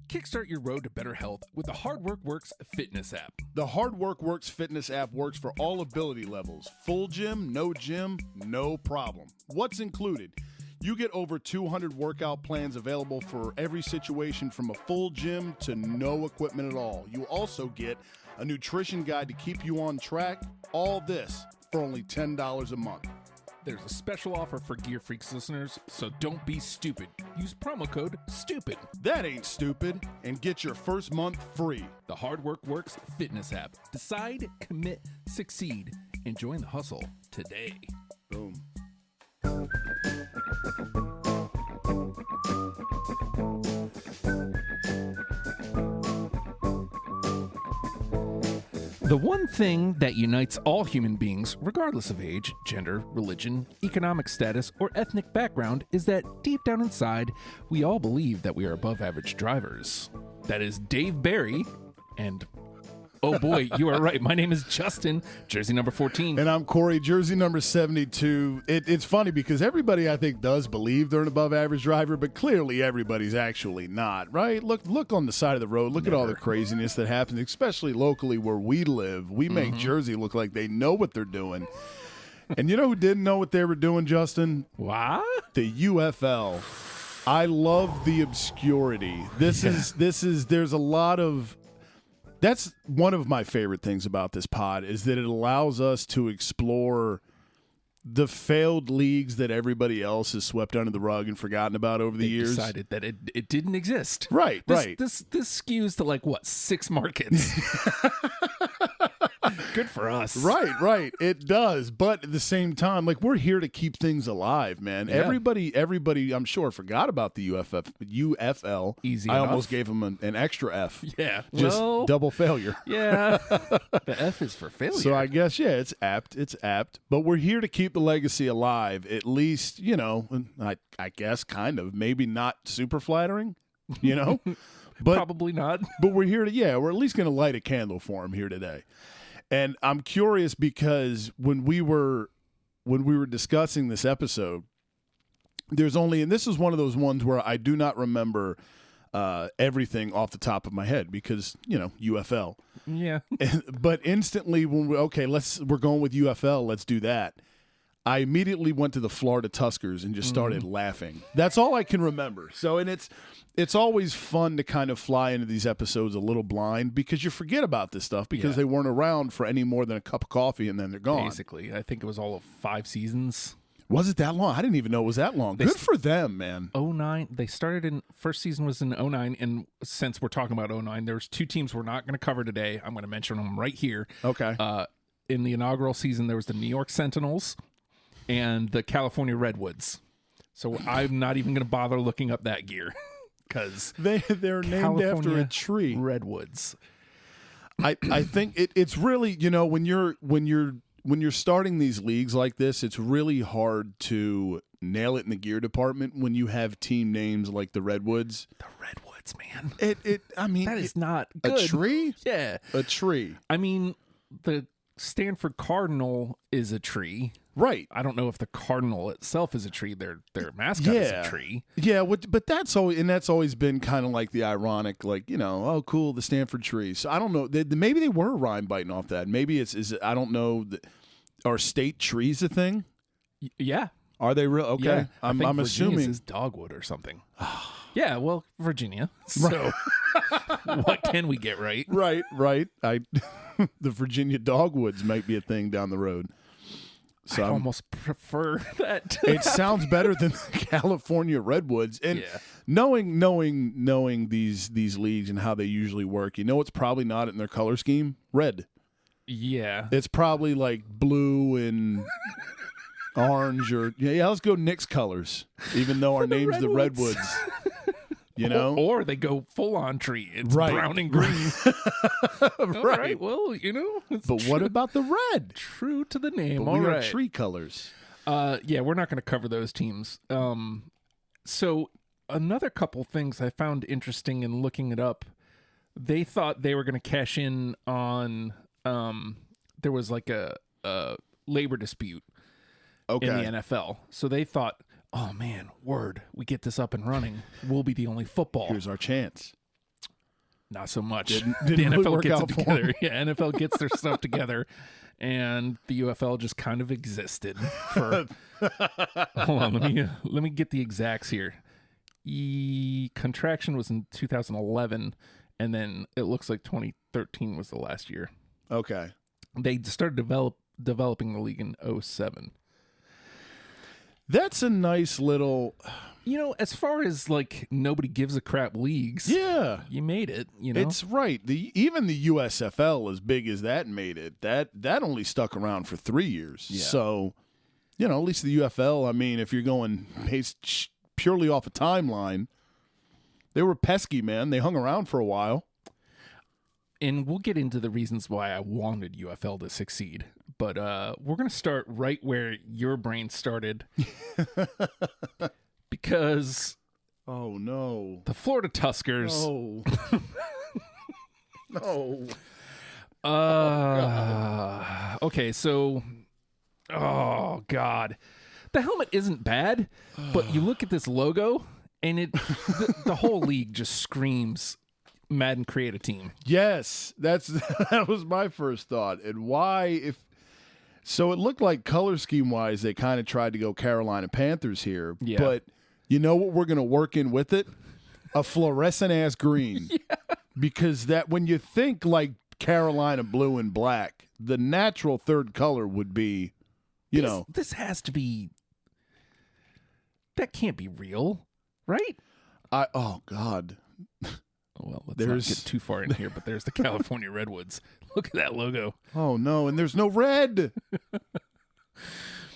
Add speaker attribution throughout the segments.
Speaker 1: Kickstart your road to better health with the Hard Work Works fitness app.
Speaker 2: The Hard Work Works fitness app works for all ability levels. Full gym, no problem. What's included? You get over 200 workout plans available for every situation from a full gym to no equipment at all. You also get a nutrition guide to keep you on track. All this for only $10 a month.
Speaker 1: There's a special offer for Gear Freaks listeners, so don't be stupid. Use promo code STUPID.
Speaker 2: That ain't stupid. And get your first month free.
Speaker 1: The Hard Work Works fitness app. Decide, commit, succeed, and join the hustle today.
Speaker 2: Boom.
Speaker 1: The one thing that unites all human beings, regardless of age, gender, religion, economic status, or ethnic background, is that deep down inside, we all believe that we are above average drivers. That is Dave Barry, and oh boy, you are right. My name is Justin, jersey number 14.
Speaker 2: And I'm Corey, jersey number 72. It's funny because everybody, I think, does believe they're an above-average driver, but clearly everybody's actually not, right? Look on the side of the road. Look at all the craziness that happens, especially locally where we live. We make Jersey look like they know what they're doing. And you know who didn't know what they were doing, Justin?
Speaker 1: What?
Speaker 2: The UFL. I love the obscurity. There's a lot of... That's one of my favorite things about this pod is that it allows us to explore the failed leagues that everybody else has swept under the rug and forgotten about over the years.
Speaker 1: Decided that it didn't exist.
Speaker 2: Right.
Speaker 1: This skews to like what, 6 markets. Good for us.
Speaker 2: Right. It does. But at the same time, like, we're here to keep things alive, man.
Speaker 1: Yeah.
Speaker 2: Everybody, I'm sure, forgot about the UFL.
Speaker 1: Easy
Speaker 2: I
Speaker 1: enough.
Speaker 2: almost gave them an extra F.
Speaker 1: Yeah.
Speaker 2: Just
Speaker 1: well,
Speaker 2: double failure.
Speaker 1: Yeah. The F is for failure.
Speaker 2: So I guess, yeah, it's apt. But we're here to keep the legacy alive, at least, you know, I guess kind of. Maybe not super flattering, you know? But
Speaker 1: probably not.
Speaker 2: But we're here we're at least going to light a candle for him here today. And I'm curious because when we were discussing this episode, and this is one of those ones where I do not remember everything off the top of my head because, you know, UFL.
Speaker 1: Yeah.
Speaker 2: But instantly when we're going with UFL, let's do that. I immediately went to the Florida Tuskers and just started laughing. That's all I can remember. So, and it's always fun to kind of fly into these episodes a little blind because you forget about this stuff because they weren't around for any more than a cup of coffee and then they're gone.
Speaker 1: Basically, I think it was all of 5 seasons.
Speaker 2: Was it that long? I didn't even know it was that long. Good for them, man.
Speaker 1: 09. They started in first season was in 09, and since we're talking about 09, there's 2 teams we're not going to cover today. I'm going to mention them right here.
Speaker 2: Okay.
Speaker 1: In the inaugural season, there was the New York Sentinels and the California Redwoods. So I'm not even going to bother looking up that gear because
Speaker 2: they're named after a tree.
Speaker 1: Redwoods.
Speaker 2: I think it's really, you know, when you're starting these leagues like this, it's really hard to nail it in the gear department when you have team names like the Redwoods.
Speaker 1: The Redwoods, man.
Speaker 2: I mean,
Speaker 1: that is not good.
Speaker 2: A tree?
Speaker 1: Yeah.
Speaker 2: A tree.
Speaker 1: I mean, the Stanford Cardinal is a tree.
Speaker 2: Right.
Speaker 1: I don't know if the Cardinal itself is a tree. Their mascot is a tree.
Speaker 2: Yeah, but that's always been kind of like the ironic, like, you know, oh, cool, the Stanford tree. So I don't know. Maybe they were rhyme biting off that. Maybe I don't know. Are state trees a thing?
Speaker 1: Yeah.
Speaker 2: Are they real? Okay.
Speaker 1: Yeah.
Speaker 2: I'm
Speaker 1: Virginia's
Speaker 2: assuming
Speaker 1: is dogwood or something. Yeah, well, Virginia. So what can we get right?
Speaker 2: Right. The Virginia dogwoods might be a thing down the road. So
Speaker 1: I almost prefer that.
Speaker 2: It sounds better than the California Redwoods. And knowing these leagues and how they usually work, you know it's probably not in their color scheme? Red.
Speaker 1: Yeah.
Speaker 2: It's probably like blue and orange or let's go Knicks colors, even though our name's the Redwoods. You know?
Speaker 1: Or they go full on tree. It's brown and green. All right. Well, you know.
Speaker 2: But what about the red?
Speaker 1: True to the name.
Speaker 2: But
Speaker 1: all
Speaker 2: we
Speaker 1: right.
Speaker 2: are tree colors.
Speaker 1: Yeah, we're not going to cover those teams. So another couple things I found interesting in looking it up, they thought they were going to cash in on, there was like a labor dispute in the NFL. So they thought, oh man, we get this up and running, we'll be the only football.
Speaker 2: Here's our chance.
Speaker 1: Not so much.
Speaker 2: Didn't
Speaker 1: the
Speaker 2: really
Speaker 1: NFL
Speaker 2: work
Speaker 1: gets
Speaker 2: out
Speaker 1: it
Speaker 2: for
Speaker 1: together.
Speaker 2: him.
Speaker 1: Yeah, NFL gets their stuff together, and the UFL just kind of existed for. Hold on, let me get the exacts here. Contraction was in 2011, and then it looks like 2013 was the last year.
Speaker 2: Okay.
Speaker 1: They started developing the league in 2007.
Speaker 2: That's a nice little...
Speaker 1: As far as like nobody gives a crap leagues,
Speaker 2: Yeah.
Speaker 1: you made it,
Speaker 2: It's right. Even the USFL, as big as that made it, that only stuck around for 3 years.
Speaker 1: Yeah.
Speaker 2: So, at least the UFL, I mean, if you're going based purely off a timeline, they were pesky, man. They hung around for a while.
Speaker 1: And we'll get into the reasons why I wanted UFL to succeed. But we're going to start right where your brain started. Because...
Speaker 2: Oh, no.
Speaker 1: The Florida Tuskers...
Speaker 2: Oh. No.
Speaker 1: Okay, so... Oh, God. The helmet isn't bad, but you look at this logo, and the whole league just screams... Madden create a team.
Speaker 2: Yes, that was my first thought. And why, so it looked like color scheme wise, they kind of tried to go Carolina Panthers here.
Speaker 1: Yeah.
Speaker 2: But you know what we're going to work in with it? A fluorescent ass green. Yeah. Because that when you think like Carolina blue and black, the natural third color would be,
Speaker 1: This has to be. That can't be real, right?
Speaker 2: Oh God.
Speaker 1: Well, let's not get too far in here, but there's the California Redwoods. Look at that logo.
Speaker 2: Oh, no, and there's no red.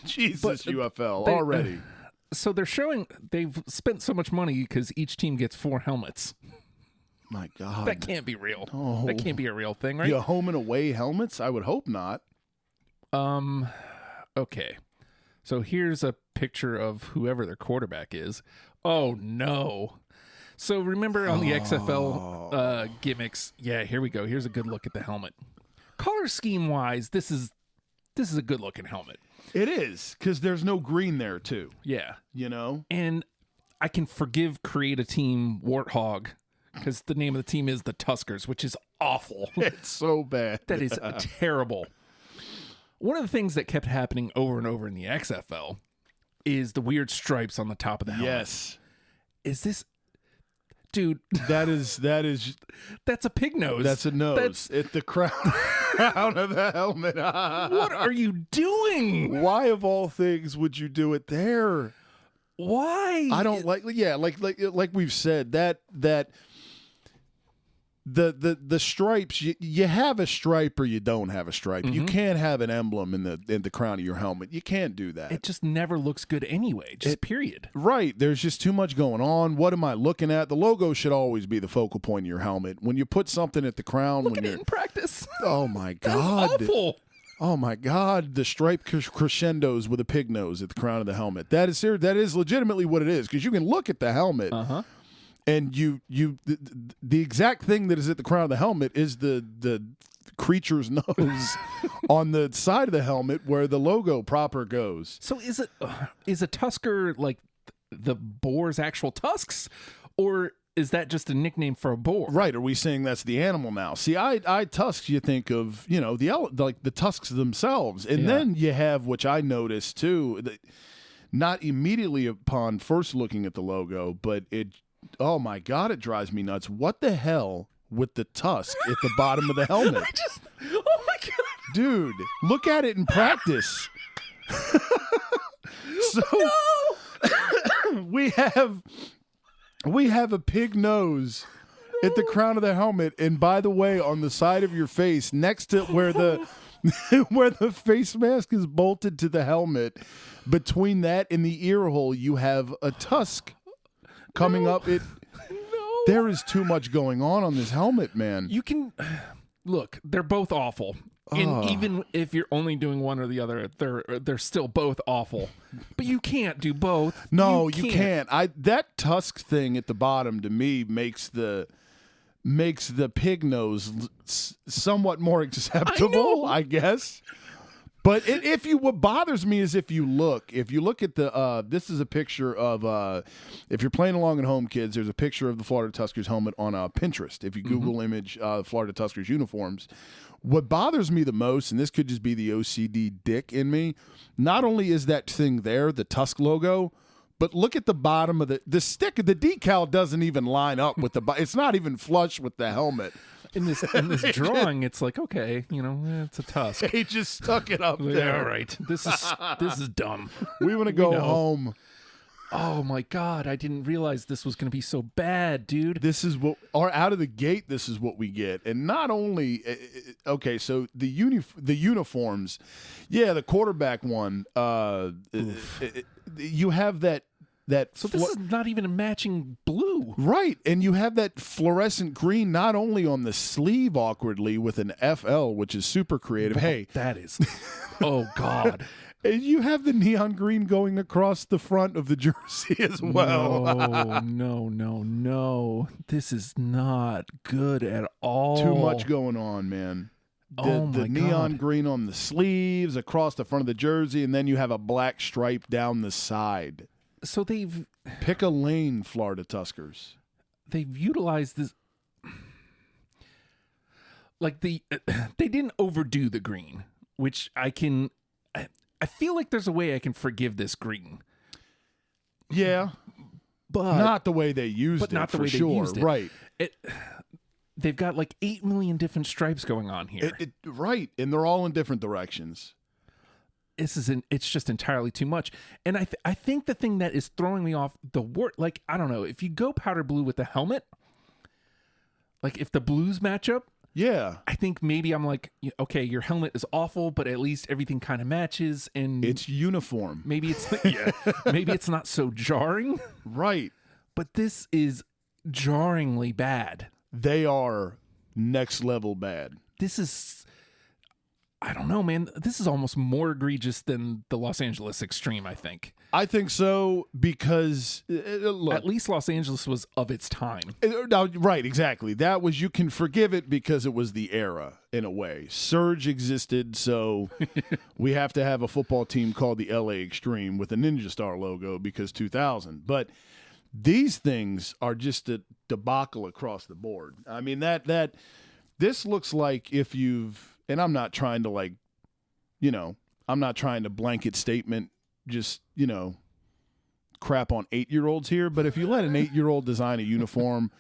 Speaker 2: Jesus, UFL, already.
Speaker 1: So they've spent so much money because each team gets 4 helmets.
Speaker 2: My God.
Speaker 1: That can't be real.
Speaker 2: Oh.
Speaker 1: That can't be a real thing, right?
Speaker 2: Yeah, home and away helmets? I would hope not.
Speaker 1: Okay. So here's a picture of whoever their quarterback is. Oh, no. So remember on the XFL gimmicks, yeah, here we go. Here's a good look at the helmet. Color scheme wise, this is a good looking helmet.
Speaker 2: It is, because there's no green there too.
Speaker 1: Yeah.
Speaker 2: And
Speaker 1: I can forgive create a team Warthog because the name of the team is the Tuskers, which is awful.
Speaker 2: It's so bad.
Speaker 1: That is terrible. One of the things that kept happening over and over in the XFL is the weird stripes on the top of the helmet.
Speaker 2: Yes.
Speaker 1: Is this... Dude,
Speaker 2: that's
Speaker 1: a pig nose.
Speaker 2: That's a nose. It's the crown of the helmet.
Speaker 1: What are you doing?
Speaker 2: Why of all things would you do it there?
Speaker 1: Why?
Speaker 2: I don't like we've said that the stripes, you have a stripe or you don't have a stripe. Mm-hmm. You can't have an emblem in the crown of your helmet. You can't do that.
Speaker 1: It just never looks good anyway. Period.
Speaker 2: Right. There's just too much going on. What am I looking at? The logo should always be the focal point of your helmet. When you put something at the crown,
Speaker 1: look at it in practice.
Speaker 2: Oh my God.
Speaker 1: That's awful.
Speaker 2: Oh my God, the stripe crescendos with a pig nose at the crown of the helmet. That is legitimately what it is, because you can look at the helmet.
Speaker 1: Uh-huh.
Speaker 2: And the exact thing that is at the crown of the helmet is the creature's nose on the side of the helmet where the logo proper goes.
Speaker 1: So is a tusker like the boar's actual tusks, or is that just a nickname for a boar?
Speaker 2: Right. Are we saying that's the animal now? See, I tusks, you think of, the tusks themselves. And then you have, which I noticed too, not immediately upon first looking at the logo, but oh my God, it drives me nuts. What the hell with the tusk at the bottom of the helmet?
Speaker 1: Oh my God.
Speaker 2: Dude, look at it in practice. So we have a pig nose at the crown of the helmet, and by the way, on the side of your face, next to where the where the face mask is bolted to the helmet, between that and the ear hole, you have a tusk coming up. There is too much going on this helmet, man.
Speaker 1: You can look, they're both awful. And even if you're only doing one or the other, they're still both awful. But you can't do both.
Speaker 2: No, you can't. That tusk thing at the bottom to me makes the pig nose somewhat more acceptable, I guess. But what bothers me is if you look at the, this is a picture of, if you're playing along at home, kids, there's a picture of the Florida Tuskers helmet on Pinterest. If you Google image Florida Tuskers uniforms, what bothers me the most, and this could just be the OCD dick in me, not only is that thing there, the Tusk logo, but look at the bottom of the stick. The decal doesn't even line up with it's not even flush with the helmet.
Speaker 1: In this drawing, it's like, okay, it's a Tusk.
Speaker 2: He just stuck it up there.
Speaker 1: All right, this is dumb.
Speaker 2: We want to go home.
Speaker 1: Oh my God, I didn't realize this was going to be so bad, dude.
Speaker 2: This is out of the gate, this is what we get. And not only, okay, so the uniforms, yeah, the quarterback one, you have that.
Speaker 1: So this is not even a matching blue.
Speaker 2: Right, and you have that fluorescent green not only on the sleeve awkwardly with an FL, which is super creative. Hey.
Speaker 1: That is, oh God.
Speaker 2: And you have the neon green going across the front of the jersey as well.
Speaker 1: No. This is not good at all.
Speaker 2: Too much going on, man. The neon green on the sleeves, across the front of the jersey, and then you have a black stripe down the side.
Speaker 1: So
Speaker 2: pick a lane, Florida Tuskers.
Speaker 1: They've utilized this. Like they didn't overdo the green, which I feel like there's a way I can forgive this green.
Speaker 2: Yeah,
Speaker 1: but
Speaker 2: not the way they used it.
Speaker 1: Not the
Speaker 2: for
Speaker 1: way
Speaker 2: sure.
Speaker 1: They used it.
Speaker 2: Right.
Speaker 1: They've got like 8 million different stripes going on here.
Speaker 2: Right, and they're all in different directions.
Speaker 1: It's just entirely too much. And I think the thing that is throwing me off the word, like, I don't know, if you go powder blue with the helmet, like if the blues match up,
Speaker 2: yeah,
Speaker 1: I think maybe I'm like, okay, your helmet is awful, but at least everything kind of matches and
Speaker 2: it's uniform.
Speaker 1: Maybe it's maybe it's not so jarring.
Speaker 2: Right.
Speaker 1: But this is jarringly bad.
Speaker 2: They are next level bad.
Speaker 1: This is, I don't know, man. This is almost more egregious than the Los Angeles Extreme, I think.
Speaker 2: I think so because, look.
Speaker 1: At least Los Angeles was of its time.
Speaker 2: Right, exactly. That was, you can forgive it because it was the era, in a way. Surge existed, so we have to have a football team called the LA Extreme with a Ninja Star logo because 2000. But these things are just a debacle across the board. I mean, this looks like if you've, and I'm not trying to I'm not trying to blanket statement just, crap on 8-year-olds here, but if you let an 8-year-old design a uniform,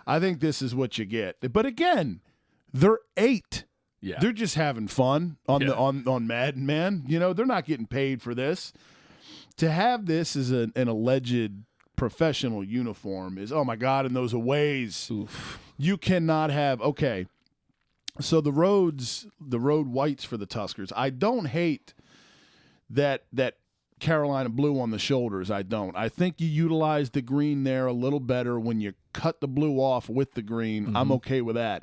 Speaker 2: I think this is what you get. But again, they're 8.
Speaker 1: Yeah.
Speaker 2: They're just having fun on Madden, man. They're not getting paid for this. To have this as an alleged professional uniform is, oh my God, in those aways.
Speaker 1: Oof.
Speaker 2: You cannot have, okay. So the road whites for the Tuskers. I don't hate that Carolina blue on the shoulders. I don't. I think you utilize the green there a little better when you cut the blue off with the green. Mm-hmm. I'm okay with that.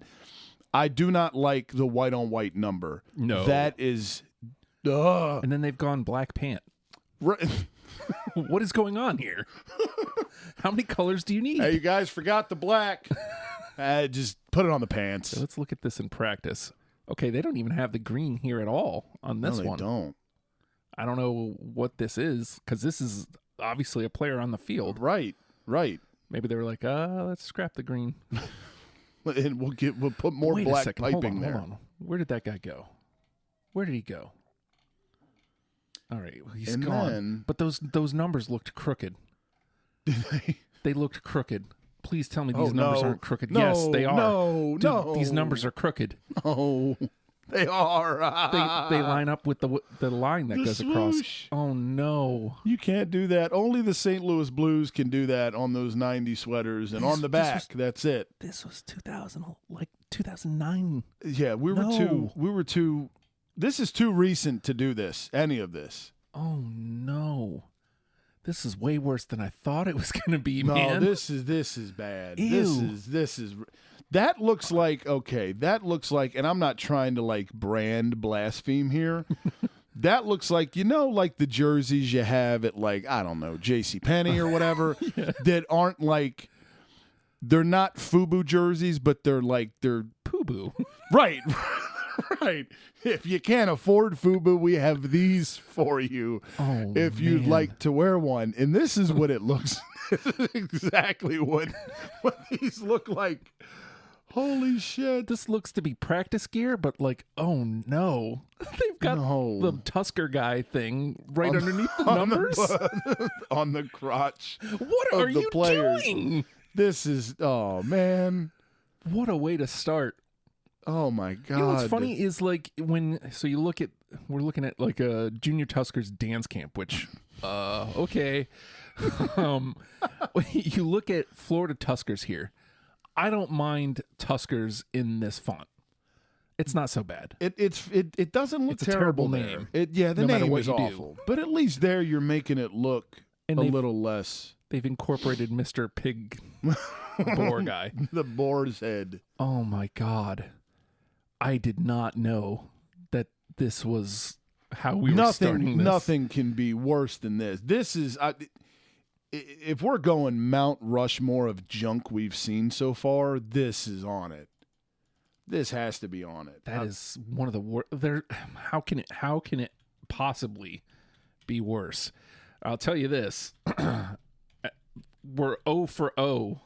Speaker 2: I do not like the white on white number.
Speaker 1: No.
Speaker 2: That is
Speaker 1: And then they've gone black pant.
Speaker 2: Right.
Speaker 1: What is going on here? How many colors do you need?
Speaker 2: Hey, you guys forgot the black. Just put it on the pants.
Speaker 1: So let's look at this in practice. Okay, they don't even have the green here at all on this one.
Speaker 2: No, they don't.
Speaker 1: I don't know what this is because this is obviously a player on the field.
Speaker 2: Right.
Speaker 1: Maybe they were like, let's scrap the green.
Speaker 2: And we'll put more black piping there.
Speaker 1: Hold on. Where did that guy go? Where did he go? All right, well, he's gone. But those numbers looked crooked.
Speaker 2: Did they?
Speaker 1: They looked crooked. Please tell me these numbers aren't crooked.
Speaker 2: No,
Speaker 1: yes, they are.
Speaker 2: No.
Speaker 1: These numbers are crooked.
Speaker 2: Oh, they are.
Speaker 1: They line up with the line that goes across. Oh, no.
Speaker 2: You can't do that. Only the St. Louis Blues can do that on those 90 sweaters. And on the back, that's it.
Speaker 1: This was 2009.
Speaker 2: Yeah, we were too. This is too recent to do this, any of this.
Speaker 1: Oh, no. This is way worse than I thought it was going to be,
Speaker 2: No,
Speaker 1: man.
Speaker 2: this is bad.
Speaker 1: Ew.
Speaker 2: This is that looks like, and I'm not trying to brand blaspheme here. That looks like, like the jerseys you have at I don't know, JCPenney or whatever that aren't they're not FUBU jerseys, but they're
Speaker 1: Poo-boo.
Speaker 2: Right. Right. If you can't afford FUBU, we have these for you.
Speaker 1: Oh,
Speaker 2: if you'd
Speaker 1: man.
Speaker 2: like to wear one. And this is what it looks. This is exactly what these look like. Holy shit.
Speaker 1: This looks to be practice gear, but like, oh no. They've got the Tusker guy thing right underneath the numbers.
Speaker 2: On the crotch.
Speaker 1: What
Speaker 2: of
Speaker 1: are
Speaker 2: the
Speaker 1: you
Speaker 2: players.
Speaker 1: doing?
Speaker 2: This is, oh, man.
Speaker 1: What a way to start.
Speaker 2: Oh, my God.
Speaker 1: You know what's funny is like we're looking at like a Junior Tuskers dance camp, which, okay. You look at Florida Tuskers here. I don't mind Tuskers in this font. It's not so bad.
Speaker 2: It doesn't look
Speaker 1: It's a terrible
Speaker 2: there.
Speaker 1: name.
Speaker 2: The
Speaker 1: no matter
Speaker 2: name
Speaker 1: what
Speaker 2: is
Speaker 1: you
Speaker 2: awful.
Speaker 1: do.
Speaker 2: But at least there you're making it look
Speaker 1: And
Speaker 2: a little less.
Speaker 1: They've incorporated Mr. Pig Boar guy.
Speaker 2: The boar's head.
Speaker 1: Oh my God. I did not know that this was how we were starting this.
Speaker 2: Nothing can be worse than this. This is, if we're going Mount Rushmore of junk we've seen so far, this is on it. This has to be on it.
Speaker 1: That is one of the worst. How can it possibly be worse? I'll tell you this. We're 0 for 0.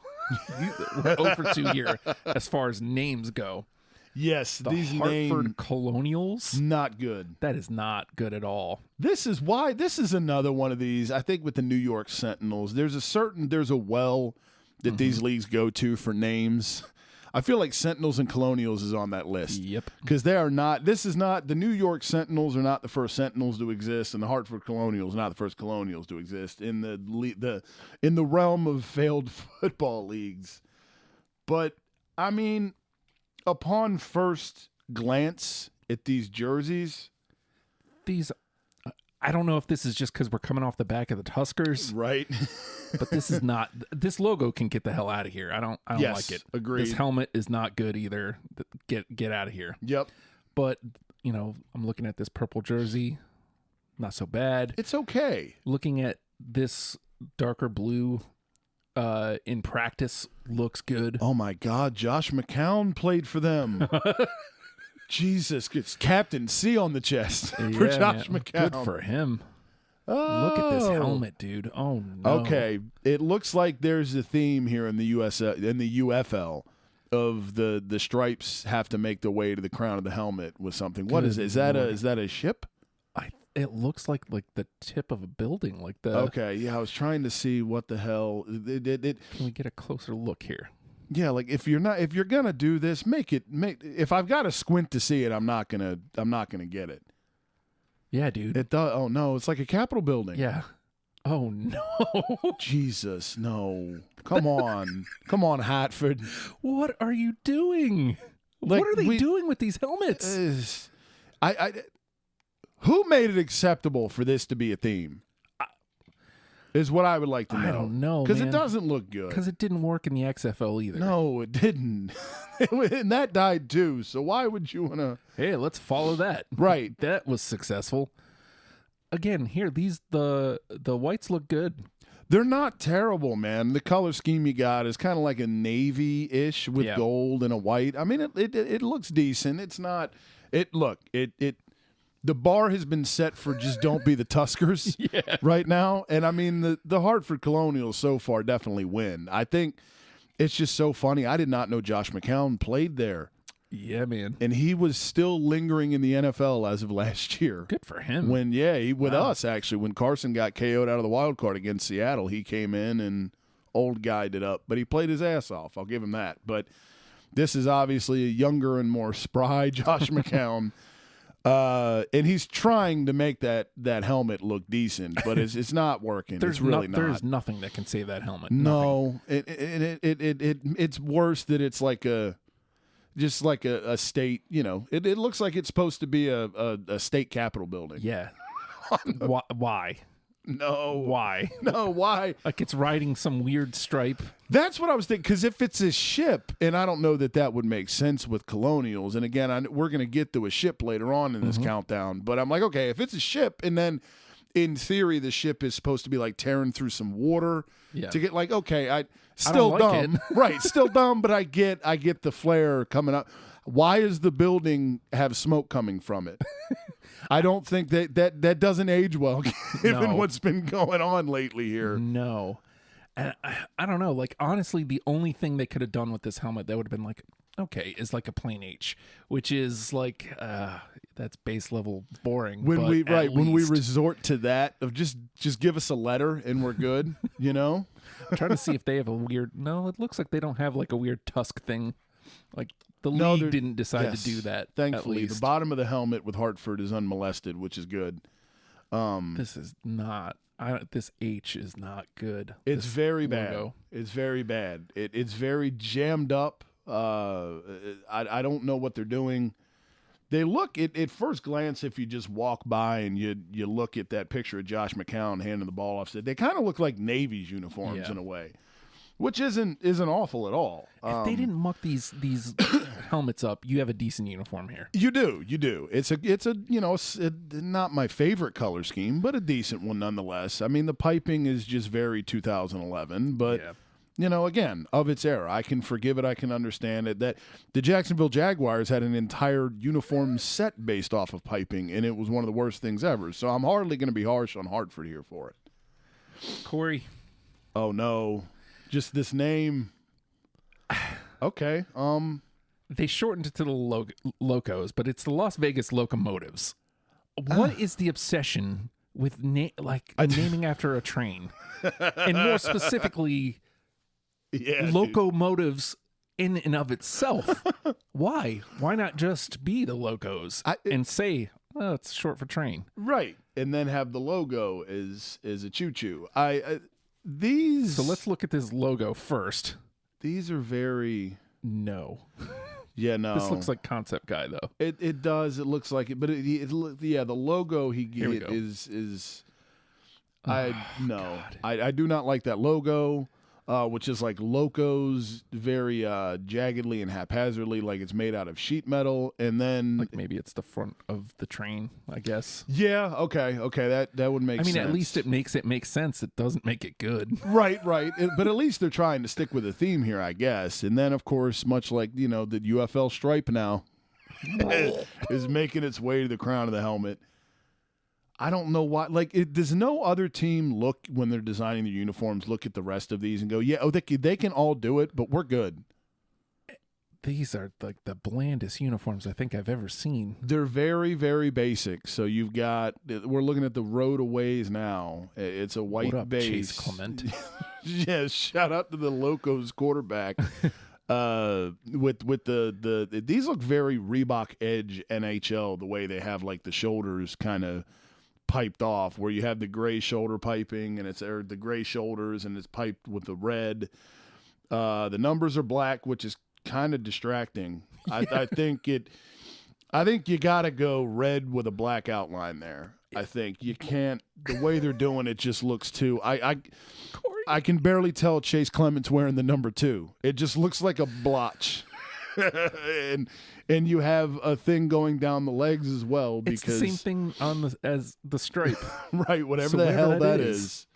Speaker 1: We're 0 for 2 here as far as names go.
Speaker 2: Yes,
Speaker 1: These Hartford Colonials.
Speaker 2: Not good.
Speaker 1: That is not good at all.
Speaker 2: This is another one of these. I think with the New York Sentinels, there's a well that these leagues go to for names. I feel like Sentinels and Colonials is on that list.
Speaker 1: Yep.
Speaker 2: Because they are not. This is not the New York Sentinels are not the first Sentinels to exist, and the Hartford Colonials are not the first Colonials to exist in the realm of failed football leagues. But I mean, upon first glance at these jerseys, I don't know if this is just because we're coming off the back of the Tuskers, right?
Speaker 1: But this is not. This logo can get the hell out of here. I don't like it.
Speaker 2: Agreed.
Speaker 1: This helmet is not good either. Get out of here.
Speaker 2: Yep.
Speaker 1: But I'm looking at this purple jersey. Not so bad.
Speaker 2: It's okay.
Speaker 1: Looking at this darker blue in practice looks good.
Speaker 2: Oh my God, Josh McCown played for them. Jesus, it's Captain C on the chest for Josh McCown.
Speaker 1: Good for him. Look at this helmet, dude. Oh no.
Speaker 2: Okay, it looks like there's a theme here in the UFL of the stripes have to make their way to the crown of the helmet with something. What is it? Is that a ship?
Speaker 1: It looks like the tip of a building, like the.
Speaker 2: Okay, yeah, I was trying to see what the hell.
Speaker 1: Can we get a closer look here?
Speaker 2: Yeah, like if you're gonna do this, make if I've got to squint to see it, I'm not gonna get it.
Speaker 1: Yeah, dude.
Speaker 2: It does. Oh no, it's like a Capitol building.
Speaker 1: Yeah. Oh no.
Speaker 2: Jesus, no. Come on, Hartford.
Speaker 1: What are you doing?
Speaker 2: Like,
Speaker 1: what are they doing with these helmets?
Speaker 2: Who made it acceptable for this to be a theme? Is what I would like to know.
Speaker 1: I don't know,
Speaker 2: because it doesn't look good.
Speaker 1: Because it didn't work in the XFL either.
Speaker 2: No, it didn't. And that died too. So why would you want to?
Speaker 1: Hey, let's follow that.
Speaker 2: Right.
Speaker 1: That was successful. Again, here the whites look good.
Speaker 2: They're not terrible, man. The color scheme you got is kind of like a navy-ish with gold and a white. I mean, it looks decent. It's not. The bar has been set for just don't be the Tuskers right now. And, I mean, the Hartford Colonials so far definitely win. I think it's just so funny. I did not know Josh McCown played there.
Speaker 1: Yeah, man.
Speaker 2: And he was still lingering in the NFL as of last year.
Speaker 1: Good for him.
Speaker 2: When, us, actually. When Carson got KO'd out of the wild card against Seattle, he came in and old guyed it up. But he played his ass off. I'll give him that. But this is obviously a younger and more spry Josh McCown. And he's trying to make that helmet look decent, but it's not working. It's really not.
Speaker 1: There's nothing that can save that helmet.
Speaker 2: No, it's worse that it's like a state. It looks like it's supposed to be a state capitol building.
Speaker 1: Yeah. Why?
Speaker 2: No.
Speaker 1: Why?
Speaker 2: No, why?
Speaker 1: Like it's riding some weird stripe.
Speaker 2: That's what I was thinking, because if it's a ship, and I don't know that would make sense with Colonials, and again, we're going to get to a ship later on in this countdown, but I'm like, okay, if it's a ship, and then in theory the ship is supposed to be like tearing through some water to get like, okay, still dumb. Right, still dumb, but I get the flare coming up. Why is the building have smoke coming from it? I don't think that doesn't age well given what's been going on lately here.
Speaker 1: No. And I don't know. Like, honestly, the only thing they could have done with this helmet that would have been like, okay, is like a plain H, which is like, that's base level boring.
Speaker 2: When we
Speaker 1: least.
Speaker 2: resort to that of just give us a letter and we're good, you know?
Speaker 1: I'm trying to see if they have a weird, no, it looks like they don't have like a weird tusk thing. Like the league didn't decide to do that.
Speaker 2: Thankfully, the bottom of the helmet with Hartford is unmolested, which is good.
Speaker 1: This is not. This H is not good.
Speaker 2: It's very bad. It's very bad. It's very jammed up. I don't know what they're doing. They look at first glance, if you just walk by and you look at that picture of Josh McCown handing the ball off, they kind of look like Navy's uniforms in a way, which isn't awful at all.
Speaker 1: If they didn't muck these helmets up, you have a decent uniform here.
Speaker 2: You do. It's a not my favorite color scheme, but a decent one nonetheless. I mean, the piping is just very 2011, but. Yeah. Again, of its era. I can forgive it. I can understand it. That the Jacksonville Jaguars had an entire uniform set based off of piping, and it was one of the worst things ever. So I'm hardly going to be harsh on Hartford here for it.
Speaker 1: Corey.
Speaker 2: Oh, no. Just this name. Okay.
Speaker 1: They shortened it to the Locos, but it's the Las Vegas Locomotives. What is the obsession with naming after a train? And more specifically... locomotives in and of itself. Why not just be the Locos and say, oh, it's short for train,
Speaker 2: right? And then have the logo is a choo-choo. So
Speaker 1: let's look at this logo first.
Speaker 2: These are very
Speaker 1: no.
Speaker 2: This
Speaker 1: looks like Concept Guy though.
Speaker 2: It does. It looks like it, but the logo he gave is. I do not like that logo. Which is like Locos, very jaggedly and haphazardly, like it's made out of sheet metal, and then
Speaker 1: like maybe it's the front of the train, I guess.
Speaker 2: Yeah, okay, that would make sense.
Speaker 1: I mean, at least it makes sense. It doesn't make it good.
Speaker 2: Right. But at least they're trying to stick with a theme here, I guess. And then, of course, much like the UFL stripe now is making its way to the crown of the helmet. I don't know why. Like, does no other team look when they're designing their uniforms, look at the rest of these and go, they can all do it, but we're good.
Speaker 1: These are like the blandest uniforms I think I've ever seen.
Speaker 2: They're very, very basic. So we're looking at the Road Aways now. It's a white base.
Speaker 1: Chase Clement.
Speaker 2: Yeah, shout out to the Locos quarterback. With these look very Reebok Edge NHL, the way they have like the shoulders kind of piped off, where you have the gray shoulder piping and the gray shoulders and it's piped with the red. The numbers are black, which is kind of distracting. Yeah. I think you got to go red with a black outline there. I think you can't. The way they're doing it just looks too. I can barely tell Chase Clement's wearing the number 2. It just looks like a blotch. And you have a thing going down the legs as well, because
Speaker 1: it's the same thing as the stripe.
Speaker 2: Right, whatever the hell that is.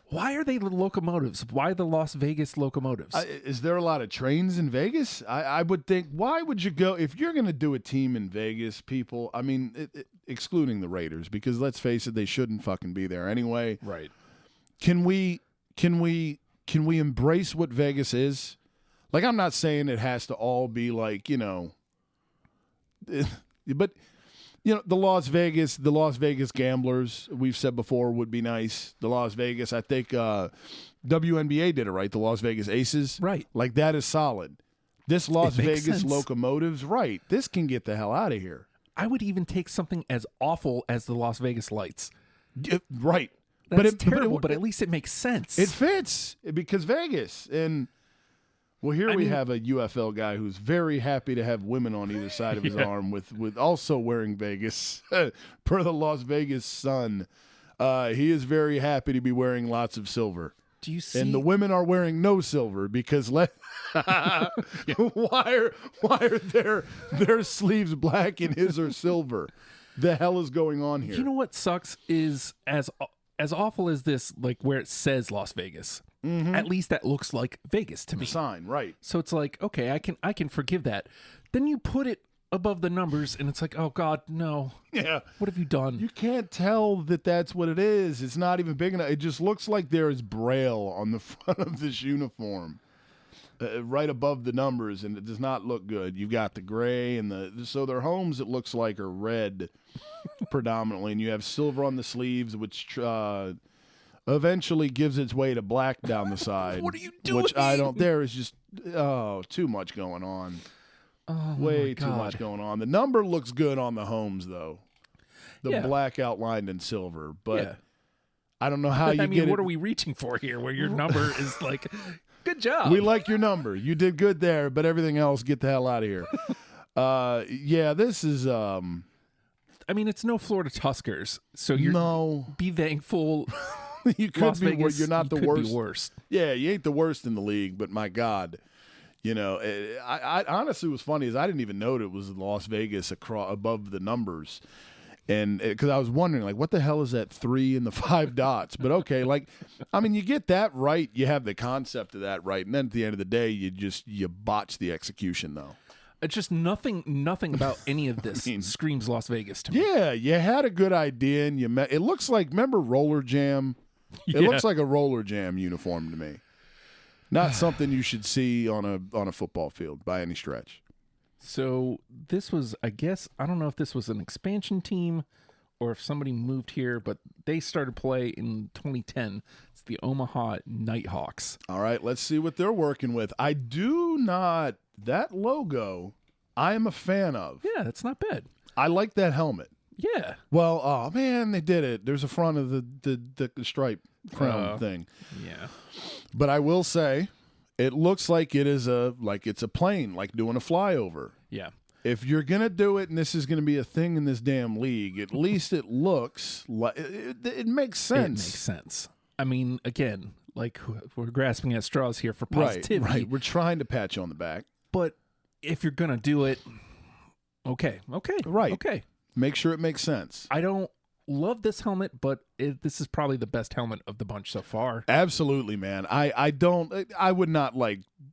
Speaker 1: Why are they the Locomotives? Why the Las Vegas Locomotives?
Speaker 2: Is there a lot of trains in Vegas? I would think, why would you go if you're going to do a team in Vegas, people? I mean, excluding the Raiders, because let's face it, they shouldn't fucking be there anyway.
Speaker 1: Right. Can we
Speaker 2: embrace what Vegas is? Like, I'm not saying it has to all be like, but the Las Vegas Gamblers, we've said before, would be nice. The Las Vegas, I think WNBA did it right. The Las Vegas Aces,
Speaker 1: right?
Speaker 2: Like, that is solid. This Las Vegas Locomotives, right? This can get the hell out of here.
Speaker 1: I would even take something as awful as the Las Vegas Lights.
Speaker 2: Right.
Speaker 1: That's terrible, but at least it makes sense.
Speaker 2: It fits because Vegas. And well, here we have a UFL guy who's very happy to have women on either side of his arm with also wearing Vegas. Per the Las Vegas Sun, he is very happy to be wearing lots of silver.
Speaker 1: Do you see?
Speaker 2: And the women are wearing no silver because why are their sleeves black and his are silver? The hell is going on here?
Speaker 1: You know what sucks is as awful as this, like where it says Las Vegas. Mm-hmm. At least that looks like Vegas to me.
Speaker 2: The sign, right?
Speaker 1: So it's like, okay, I can forgive that. Then you put it above the numbers, and it's like, oh, God, no.
Speaker 2: Yeah.
Speaker 1: What have you done?
Speaker 2: You can't tell that that's what it is. It's not even big enough. It just looks like there is Braille on the front of this uniform. Right above the numbers, and it does not look good. You've got the gray and so their homes, it looks like, are red predominantly, and you have silver on the sleeves, which eventually gives its way to black down the side.
Speaker 1: What are you doing?
Speaker 2: Which there is just too much going on.
Speaker 1: Oh,
Speaker 2: Way too much going on. The number looks good on the homes, though. The black outlined in silver, but I don't know how you get it.
Speaker 1: What are we reaching for here where your number is like, good job.
Speaker 2: We like your number. You did good there, but everything else, get the hell out of here. This is
Speaker 1: it's no Florida Tuskers, so be thankful.
Speaker 2: You could
Speaker 1: Las
Speaker 2: be
Speaker 1: Vegas,
Speaker 2: you're not the
Speaker 1: could
Speaker 2: worst.
Speaker 1: Be worst.
Speaker 2: Yeah, you ain't the worst in the league, but my God. I honestly was funny is I didn't even know it was Las Vegas above the numbers. And because I was wondering, like, what the hell is that 3 and the 5 dots? But okay, you get that right. You have the concept of that right. And then at the end of the day, you botch the execution, though.
Speaker 1: It's just nothing about any of this screams Las Vegas to me.
Speaker 2: Yeah, you had a good idea, and it looks like, remember Roller Jam? It looks like a Roller Jam uniform to me. Not something you should see on a football field by any stretch.
Speaker 1: So this was, I guess, I don't know if this was an expansion team or if somebody moved here, but they started play in 2010. It's the Omaha Nighthawks.
Speaker 2: All right, let's see what they're working with. That logo, I am a fan of.
Speaker 1: Yeah, that's not bad.
Speaker 2: I like that helmet.
Speaker 1: Yeah.
Speaker 2: Well, oh man, they did it. There's a front of the stripe crown thing.
Speaker 1: Yeah.
Speaker 2: But I will say, it looks like it's a plane, like doing a flyover.
Speaker 1: Yeah.
Speaker 2: If you're gonna do it, and this is gonna be a thing in this damn league, at least it looks like it makes sense.
Speaker 1: It makes sense. Again, like we're grasping at straws here for positivity.
Speaker 2: Right. We're trying to pat you on the back.
Speaker 1: But if you're gonna do it, okay,
Speaker 2: right,
Speaker 1: okay.
Speaker 2: Make sure it makes sense.
Speaker 1: I don't love this helmet, but this is probably the best helmet of the bunch so far.
Speaker 2: Absolutely, man. I would not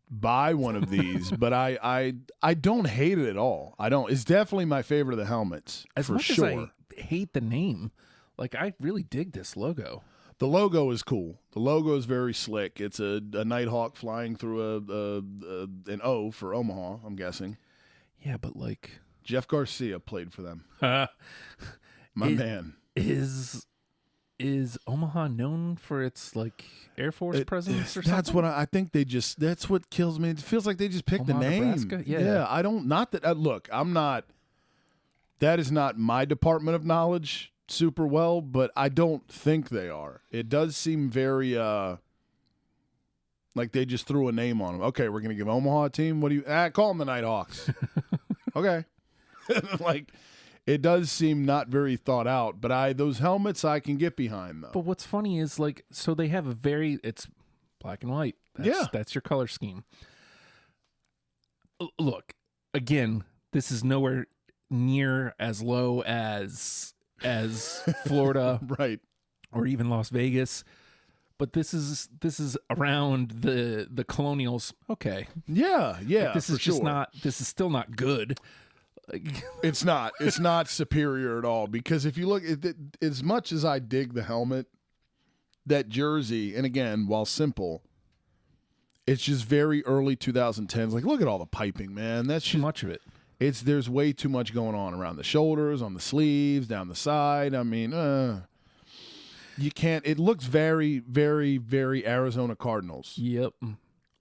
Speaker 2: buy one of these, but I don't hate it at all. I don't. It's definitely my favorite of the helmets.
Speaker 1: As much as I hate the name, I really dig this logo.
Speaker 2: The logo is cool. The logo is very slick. It's a Nighthawk flying through an O for Omaha, I'm guessing.
Speaker 1: Yeah, but
Speaker 2: Jeff Garcia played for them. My man.
Speaker 1: Is Omaha known for its Air Force presence or something?
Speaker 2: That's what I think. That's what kills me. It feels like they just picked
Speaker 1: Omaha,
Speaker 2: the name.
Speaker 1: Nebraska? Yeah.
Speaker 2: I don't. Not that. Look, I'm not. That is not my department of knowledge super well, but I don't think they are. It does seem very like they just threw a name on them. Okay, we're gonna give Omaha a team. What do you call them? The Nighthawks. Okay. It does seem not very thought out, but those helmets I can get behind though.
Speaker 1: But what's funny is so they have it's black and white. That's your color scheme. Look, again, this is nowhere near as low as Florida,
Speaker 2: right,
Speaker 1: or even Las Vegas. But this is around the Colonials. Okay.
Speaker 2: Yeah.
Speaker 1: This is just not. This is still not good.
Speaker 2: It's not superior at all, because if you look at it, as much as I dig the helmet, that jersey, and again, while simple, it's just very early 2010s. Look at all the piping, man. That's
Speaker 1: too much of it.
Speaker 2: There's way too much going on around the shoulders, on the sleeves, down the side. You can't. It looks very, very, very Arizona Cardinals.
Speaker 1: Yep.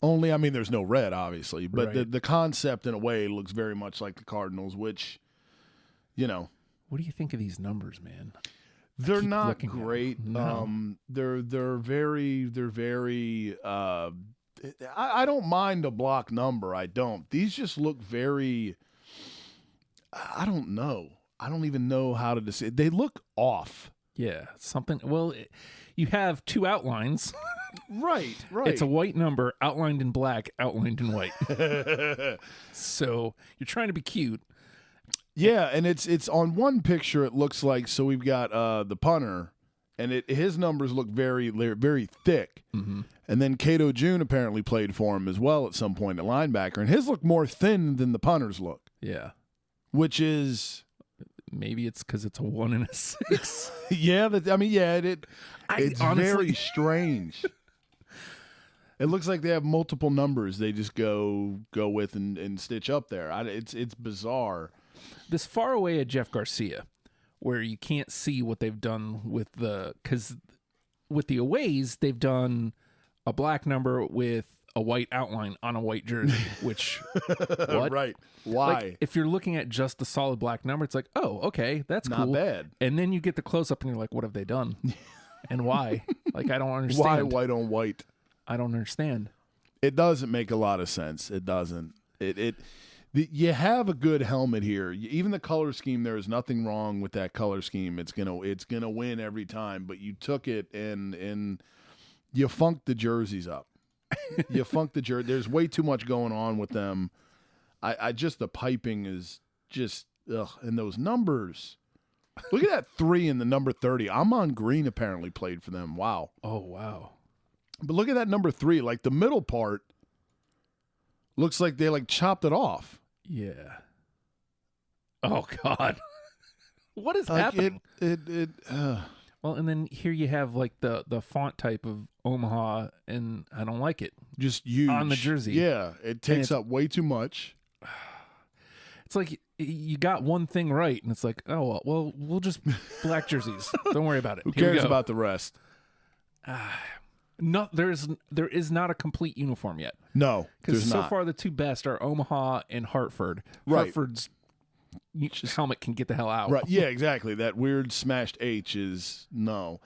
Speaker 2: Only, there's no red, obviously, but
Speaker 1: right.
Speaker 2: the concept in a way looks very much like the Cardinals, which,
Speaker 1: What do you think of these numbers, man?
Speaker 2: They're not great.
Speaker 1: No.
Speaker 2: They're very. I don't mind a block number. I don't. These just look very. I don't know. I don't even know how to decide. They look off.
Speaker 1: Yeah, something. Well, you have two outlines.
Speaker 2: Right.
Speaker 1: It's a white number outlined in black, outlined in white. So you're trying to be cute.
Speaker 2: Yeah, and it's on one picture. It looks like, so we've got the punter, and his numbers look very, very thick.
Speaker 1: Mm-hmm.
Speaker 2: And then Cato June apparently played for him as well at some point at linebacker, and his look more thin than the punter's look.
Speaker 1: Yeah.
Speaker 2: which is
Speaker 1: maybe it's because it's a 1 and a 6.
Speaker 2: yeah. It's
Speaker 1: honestly,
Speaker 2: very strange. It looks like they have multiple numbers. They just go with and stitch up there. It's bizarre.
Speaker 1: This far away at Jeff Garcia, where you can't see what they've done with because with the aways, they've done a black number with a white outline on a white jersey, which, what?
Speaker 2: Right. Why?
Speaker 1: Like, if you're looking at just the solid black number, it's like, oh, okay, that's
Speaker 2: Not
Speaker 1: cool.
Speaker 2: bad.
Speaker 1: And then you get the close up and you're like, what have they done? And why? Like, I don't understand.
Speaker 2: Why white on white?
Speaker 1: I don't understand.
Speaker 2: It doesn't make a lot of sense. It doesn't. You have a good helmet here. Even the color scheme, there is nothing wrong with that color scheme. It's gonna win every time. But you took it and you funked the jerseys up. You funked the jersey. There's way too much going on with them. I just the piping is just ugh. And those numbers. Look at that 3 in the number 30. Amon Green apparently played for them. Wow.
Speaker 1: Oh wow.
Speaker 2: But look at that number 3. Like the middle part looks like they like chopped it off.
Speaker 1: Yeah. Oh God. What is
Speaker 2: Like
Speaker 1: happening?
Speaker 2: Well,
Speaker 1: and then here you have like the font type of Omaha, and I don't like it.
Speaker 2: just huge
Speaker 1: on the jersey.
Speaker 2: Yeah, it takes up way too much.
Speaker 1: It's like you got one thing right, and it's like, oh well, we'll just black jerseys. Don't worry about it.
Speaker 2: Who
Speaker 1: Here we
Speaker 2: cares
Speaker 1: go.
Speaker 2: about the rest?
Speaker 1: No, there is not a complete uniform yet.
Speaker 2: No,
Speaker 1: Because
Speaker 2: there's
Speaker 1: so
Speaker 2: not.
Speaker 1: far the two best are Omaha and Hartford.
Speaker 2: Right.
Speaker 1: Hartford's helmet can get the hell out.
Speaker 2: Right? Yeah, exactly. That weird smashed H is no.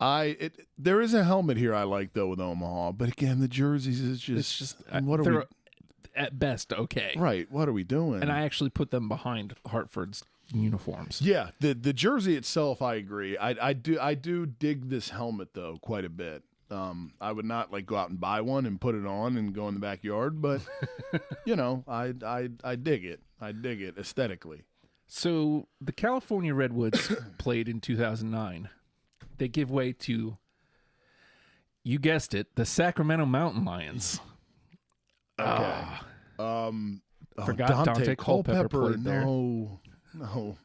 Speaker 2: There is a helmet here I like though with Omaha, but again, the jerseys is just.
Speaker 1: It's just
Speaker 2: what are we?
Speaker 1: they're at best okay.
Speaker 2: Right. What are we doing?
Speaker 1: And I actually put them behind Hartford's uniforms.
Speaker 2: Yeah, the jersey itself, I agree. I do dig this helmet though quite a bit. I would not like go out and buy one and put it on and go in the backyard, but you know, I dig it. I dig it aesthetically.
Speaker 1: So the California Redwoods played in 2009. They give way to, you guessed it, the Sacramento Mountain Lions.
Speaker 2: Okay.
Speaker 1: Forgot Dante Culpepper played there.
Speaker 2: No.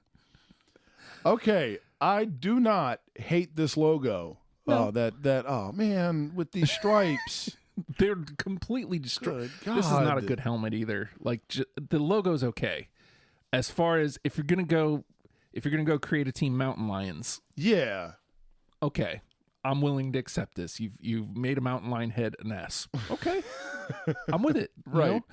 Speaker 2: Okay, I do not hate this logo.
Speaker 1: No.
Speaker 2: Oh man, with these stripes.
Speaker 1: They're completely destroyed.
Speaker 2: Good
Speaker 1: This is not a
Speaker 2: God.
Speaker 1: good helmet either. Like the logo's okay. As far as if you're gonna go create a team Mountain Lions,
Speaker 2: Yeah.
Speaker 1: okay, I'm willing to accept this. You've made a mountain lion head an S. Okay, I'm with it. you
Speaker 2: Right.
Speaker 1: know?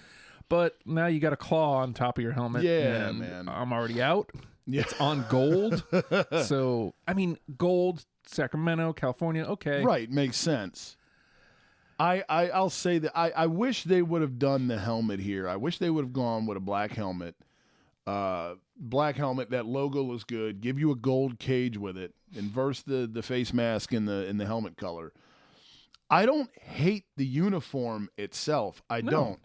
Speaker 1: But now you got a claw on top of your helmet.
Speaker 2: Yeah,
Speaker 1: and
Speaker 2: man.
Speaker 1: I'm already out.
Speaker 2: Yeah.
Speaker 1: It's on gold. So I mean, gold, Sacramento, California. Okay,
Speaker 2: Right, makes sense. I'll say that I wish they would have done the helmet here. I wish they would have gone with a black helmet. Black helmet, that logo looks good. Give you a gold cage with it. Inverse the face mask in the helmet color. I don't hate the uniform itself. I don't.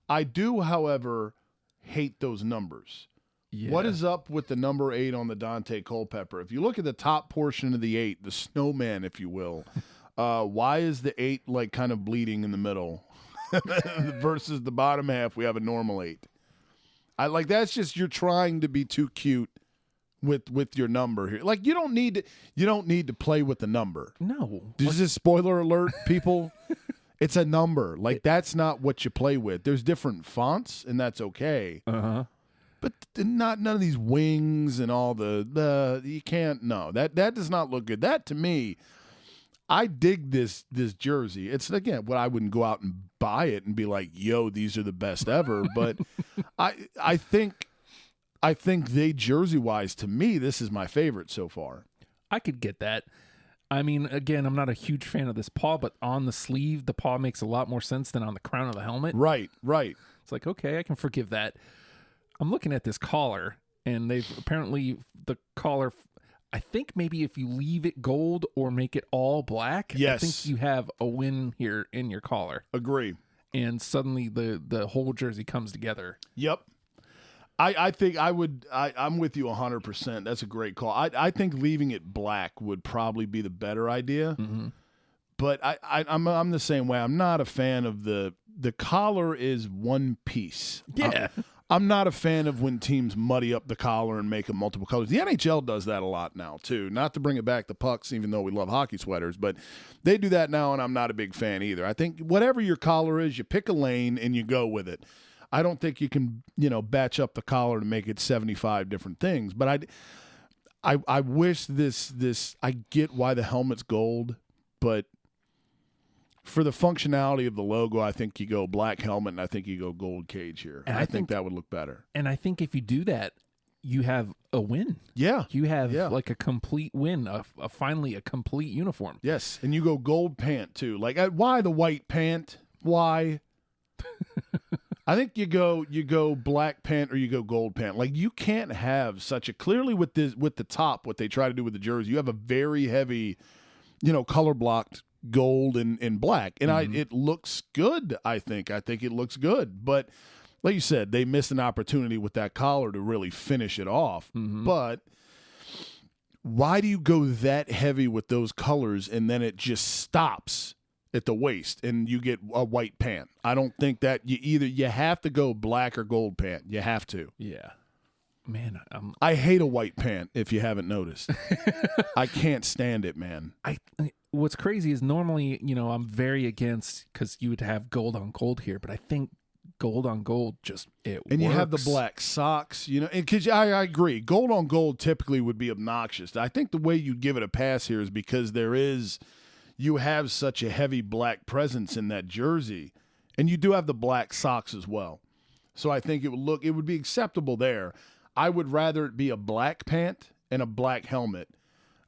Speaker 2: I do, however, hate those numbers.
Speaker 1: Yeah.
Speaker 2: What is up with the number 8 on the Dante Culpepper? If you look at the top portion of the 8, the snowman, if you will, why is the 8 like kind of bleeding in the middle versus the bottom half? We have a normal 8. I like that's just you're trying to be too cute with your number here. Like you don't need to play with the number.
Speaker 1: No.
Speaker 2: This is spoiler alert, people. It's a number. Like that's not what you play with. There's different fonts, and that's okay. But none of these wings and all the you can't. No, that does not look good. That to me, I dig this jersey. It's again what I wouldn't go out and buy it and be like, yo, these are the best ever. But I think they jersey wise to me, this is my favorite so far.
Speaker 1: I could get that. I mean, again, I'm not a huge fan of this paw, but on the sleeve, the paw makes a lot more sense than on the crown of the helmet.
Speaker 2: Right.
Speaker 1: It's like, okay, I can forgive that. I'm looking at this collar, and they've apparently the collar. I think maybe if you leave it gold or make it all black,
Speaker 2: Yes.
Speaker 1: I think you have a win here in your collar.
Speaker 2: Agree.
Speaker 1: And suddenly the whole jersey comes together.
Speaker 2: Yep. I think I'm with you 100%. That's a great call. I think leaving it black would probably be the better idea.
Speaker 1: Mm-hmm.
Speaker 2: But I'm the same way. I'm not a fan of the collar is one piece.
Speaker 1: Yeah.
Speaker 2: I'm not a fan of when teams muddy up the collar and make them multiple colors. The NHL does that a lot now, too. Not to bring it back to pucks, even though we love hockey sweaters, but they do that now, and I'm not a big fan either. I think whatever your collar is, you pick a lane and you go with it. I don't think you can, batch up the collar to make it 75 different things. But I wish this I get why the helmet's gold, but for the functionality of the logo, I think you go black helmet, and I think you go gold cage here. And I think that would look better.
Speaker 1: And I think if you do that, you have a win.
Speaker 2: Yeah.
Speaker 1: You have like a complete win, finally a complete uniform.
Speaker 2: Yes, and you go gold pant too. Like, why the white pant? Why? I think you go black pant or you go gold pant. Like, you can't have such a clearly with the top, what they try to do with the jersey. You have a very heavy, color blocked gold and black, and it looks good. I think it looks good, but like you said, they missed an opportunity with that collar to really finish it off. But why do you go that heavy with those colors and then it just stops at the waist and you get a white pant? I don't think that you have to go black or gold pant. You have to.
Speaker 1: Yeah. Man,
Speaker 2: I hate a white pant, if you haven't noticed. I can't stand it, man.
Speaker 1: What's crazy is normally, I'm very against, because you would have gold on gold here, but I think gold on gold and
Speaker 2: works. You have the black socks, because I agree. Gold on gold typically would be obnoxious. I think the way you give it a pass here is because you have such a heavy black presence in that jersey, and you do have the black socks as well. So I think it would be acceptable there. I would rather it be a black pant and a black helmet,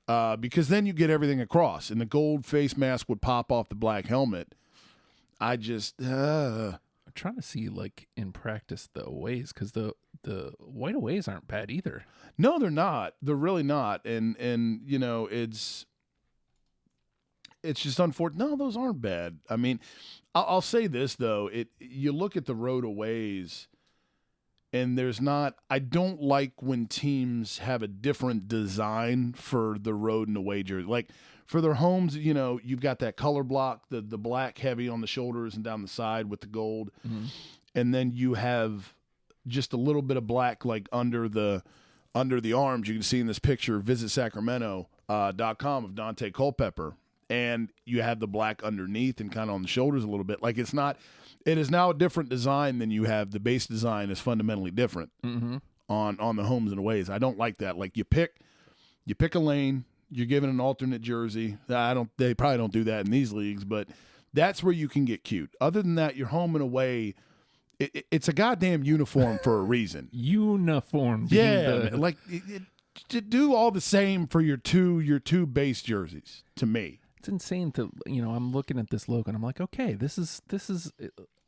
Speaker 2: because then you get everything across, and the gold face mask would pop off the black helmet. I'm
Speaker 1: trying to see, like, in practice, the aways, because the white aways aren't bad either.
Speaker 2: No, they're not. They're really not. And it's just unfortunate. No, those aren't bad. I mean, I'll say this, though. You look at the road aways, and I don't like when teams have a different design for the road and away jersey. Like, for their homes, you've got that color block, the black heavy on the shoulders and down the side with the gold. And then you have just a little bit of black, like, under the arms. You can see in this picture, visit Sacramento.com of Dante Culpepper. And you have the black underneath and kind of on the shoulders a little bit. Like, it is now a different design than you have. The base design is fundamentally different on the homes and aways. I don't like that. Like, you pick a lane, you're given an alternate jersey. They probably don't do that in these leagues, but that's where you can get cute. Other than that, your home and away, it's a goddamn uniform for a reason.
Speaker 1: Uniform.
Speaker 2: Yeah, to do all the same for your two base jerseys, to me.
Speaker 1: It's insane to, I'm looking at this logo and I'm like, okay, this is,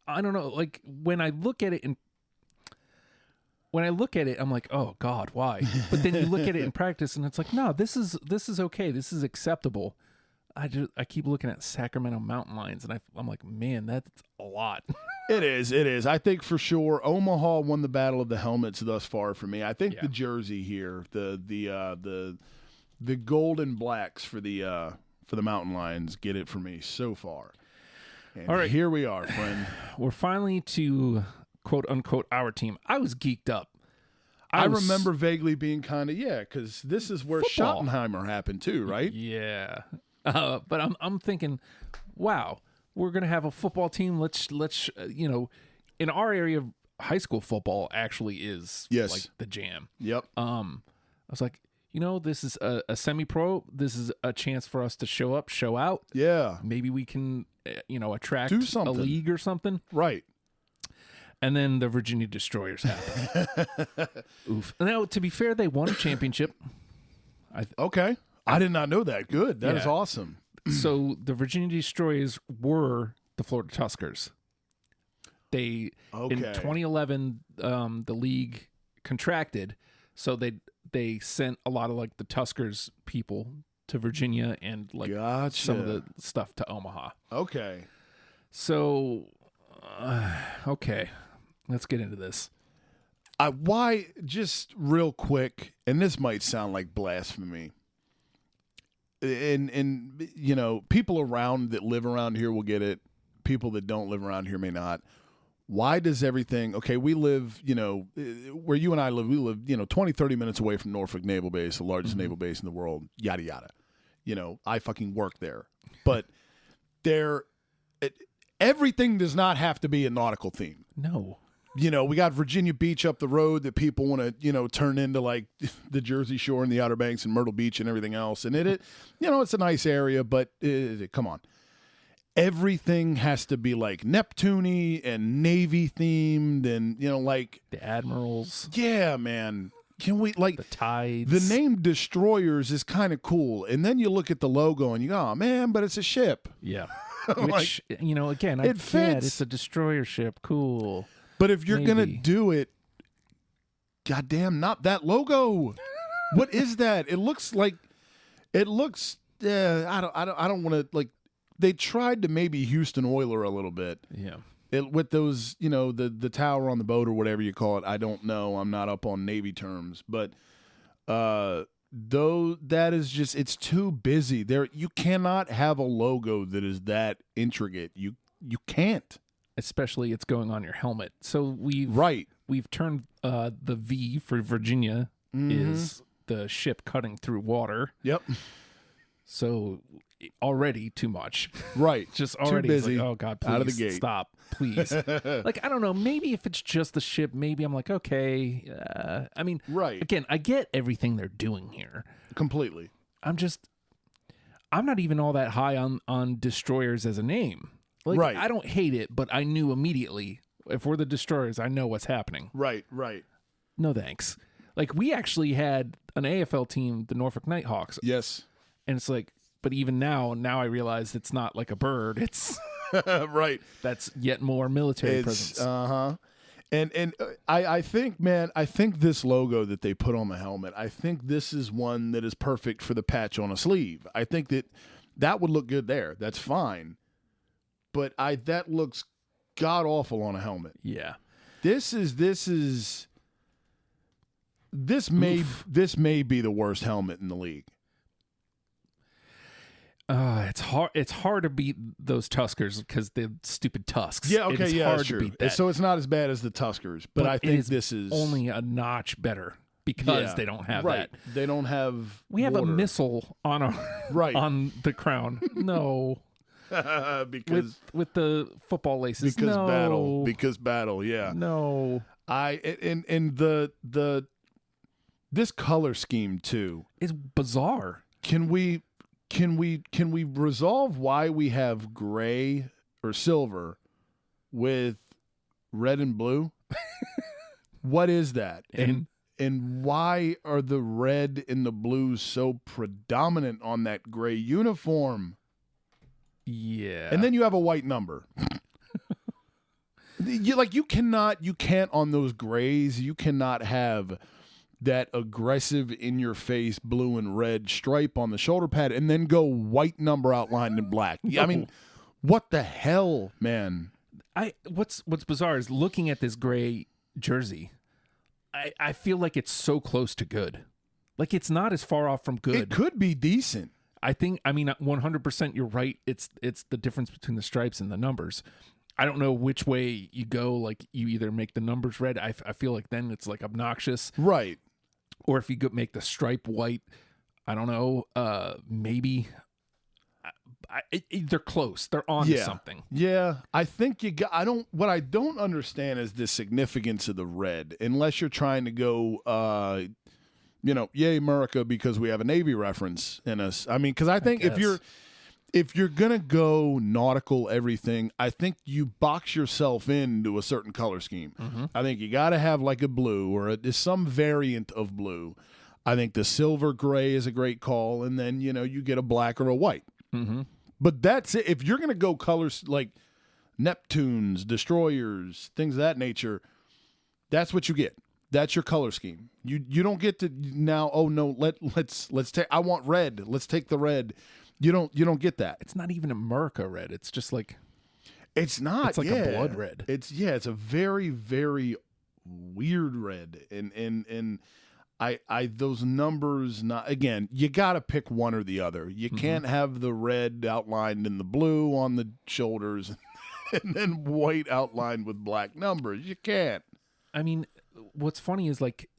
Speaker 1: I don't know. Like, when I look at it, I'm like, oh God, why? But then you look at it in practice and it's like, no, this is okay. This is acceptable. I keep looking at Sacramento Mountain Lions and I'm like, man, that's a lot.
Speaker 2: It is. I think for sure Omaha won the battle of the helmets thus far for me. I think the jersey here, the gold and blacks for the Mountain Lions get it for me so far. And all right, here we are, friend.
Speaker 1: We're finally to quote unquote our team. I was geeked up.
Speaker 2: I remember vaguely being kind of because this is where
Speaker 1: football.
Speaker 2: Schottenheimer happened too, right?
Speaker 1: Yeah. But I'm thinking, wow, we're gonna have a football team. Let's in our area, high school football actually is like the jam.
Speaker 2: Yep.
Speaker 1: I was like, this is a semi-pro. This is a chance for us to show up, show out.
Speaker 2: Yeah.
Speaker 1: Maybe we can, attract
Speaker 2: do something.
Speaker 1: A league or something.
Speaker 2: Right.
Speaker 1: And then the Virginia Destroyers happened. Oof. Now, to be fair, they won a championship.
Speaker 2: Okay. I did not know that. Good. That is awesome.
Speaker 1: So the Virginia Destroyers were the Florida Tuskers. In 2011, the league contracted, so they sent a lot of like the Tuskers people to Virginia and like some of the stuff to Omaha.
Speaker 2: Okay.
Speaker 1: So, okay, let's get into this.
Speaker 2: Why, just real quick, and this might sound like blasphemy, and people around that live around here will get it. People that don't live around here may not. Why does everything, okay, we live, where you and I live, we live, 20, 30 minutes away from Norfolk Naval Base, the largest naval base in the world, yada, yada. I fucking work there. But everything does not have to be a nautical theme.
Speaker 1: No.
Speaker 2: We got Virginia Beach up the road that people want to, turn into like the Jersey Shore and the Outer Banks and Myrtle Beach and everything else. And it's a nice area, but come on. Everything has to be like Neptune-y and Navy themed and, like
Speaker 1: the admirals.
Speaker 2: Yeah, man. Can we, like,
Speaker 1: the tides?
Speaker 2: The name Destroyers is kind of cool. And then you look at the logo and you go, oh, man, but it's a ship.
Speaker 1: Yeah.
Speaker 2: Which,
Speaker 1: again,
Speaker 2: it fits.
Speaker 1: It's a destroyer ship. Cool.
Speaker 2: But if you're going to do it, goddamn, not that logo. What is that? It looks, I don't want to, like, they tried to maybe Houston Oiler a little bit.
Speaker 1: Yeah.
Speaker 2: With those, the tower on the boat or whatever you call it. I don't know. I'm not up on Navy terms. But though that is just, it's too busy. You cannot have a logo that is that intricate. You can't.
Speaker 1: Especially it's going on your helmet. So we've turned the V for Virginia is the ship cutting through water.
Speaker 2: Yep.
Speaker 1: So already too much.
Speaker 2: Right.
Speaker 1: Just already
Speaker 2: too busy.
Speaker 1: like, oh God, please
Speaker 2: out of the gate.
Speaker 1: Stop. Please. Like, I don't know. Maybe if it's just the ship, maybe I'm like, okay.
Speaker 2: Right.
Speaker 1: Again, I get everything they're doing here.
Speaker 2: Completely.
Speaker 1: I'm not even all that high on destroyers as a name. Like,
Speaker 2: right.
Speaker 1: I don't hate it, but I knew immediately if we're the destroyers, I know what's happening.
Speaker 2: Right.
Speaker 1: No thanks. Like, we actually had an AFL team, the Norfolk Nighthawks.
Speaker 2: Yes.
Speaker 1: And it's like, but even now I realize it's not like a bird. It's
Speaker 2: right.
Speaker 1: That's yet more military presence.
Speaker 2: And I think, man, this logo that they put on the helmet, I think this is one that is perfect for the patch on a sleeve. I think that would look good there. That's fine. But that looks god awful on a helmet.
Speaker 1: Yeah.
Speaker 2: This may be the worst helmet in the league.
Speaker 1: It's hard to beat those Tuskers because the stupid tusks.
Speaker 2: Yeah, okay,
Speaker 1: it's
Speaker 2: hard
Speaker 1: hard
Speaker 2: to
Speaker 1: beat that.
Speaker 2: So it's not as bad as the Tuskers, but I think this is
Speaker 1: only a notch better because they don't have that.
Speaker 2: They don't have.
Speaker 1: We have
Speaker 2: water.
Speaker 1: A missile on our on the crown. No.
Speaker 2: Because
Speaker 1: with the football laces.
Speaker 2: Because
Speaker 1: no.
Speaker 2: battle. Yeah.
Speaker 1: No.
Speaker 2: This color scheme too
Speaker 1: is bizarre.
Speaker 2: Can we resolve why we have gray or silver with red and blue? What is that? And why are the red and the blues so predominant on that gray uniform?
Speaker 1: Yeah.
Speaker 2: And then you have a white number. You can't on those grays, you cannot have that aggressive in your face blue and red stripe on the shoulder pad and then go white number outlined in black. No. I mean, what the hell, man?
Speaker 1: What's bizarre is looking at this gray jersey, I feel like it's so close to good. Like, it's not as far off from good.
Speaker 2: It could be decent.
Speaker 1: I 100% you're right. It's the difference between the stripes and the numbers. I don't know which way you go. Like, you either make the numbers red. I feel like then it's like obnoxious.
Speaker 2: Right.
Speaker 1: Or if you could make the stripe white, I don't know, maybe. They're close. They're on to something.
Speaker 2: Yeah. I think what I don't understand is the significance of the red, unless you're trying to go, yay America because we have a Navy reference in us. I mean, because I think if you're gonna go nautical everything, I think you box yourself into a certain color scheme. Mm-hmm. I think you got to have like a blue or some variant of blue. I think the silver gray is a great call, and then you get a black or a white.
Speaker 1: Mm-hmm.
Speaker 2: But that's it. If you're gonna go colors like Neptunes, destroyers, things of that nature, that's what you get. That's your color scheme. You don't get to now. Oh no, let's take. I want red. Let's take the red. You don't get that.
Speaker 1: It's not even America red. It's just like
Speaker 2: it's not.
Speaker 1: It's like a blood red.
Speaker 2: It's a very very weird red. And I those numbers. Not again. You got to pick one or the other. You can't have the red outlined in the blue on the shoulders. and then white outlined with black numbers. You can't.
Speaker 1: I mean, what's funny is like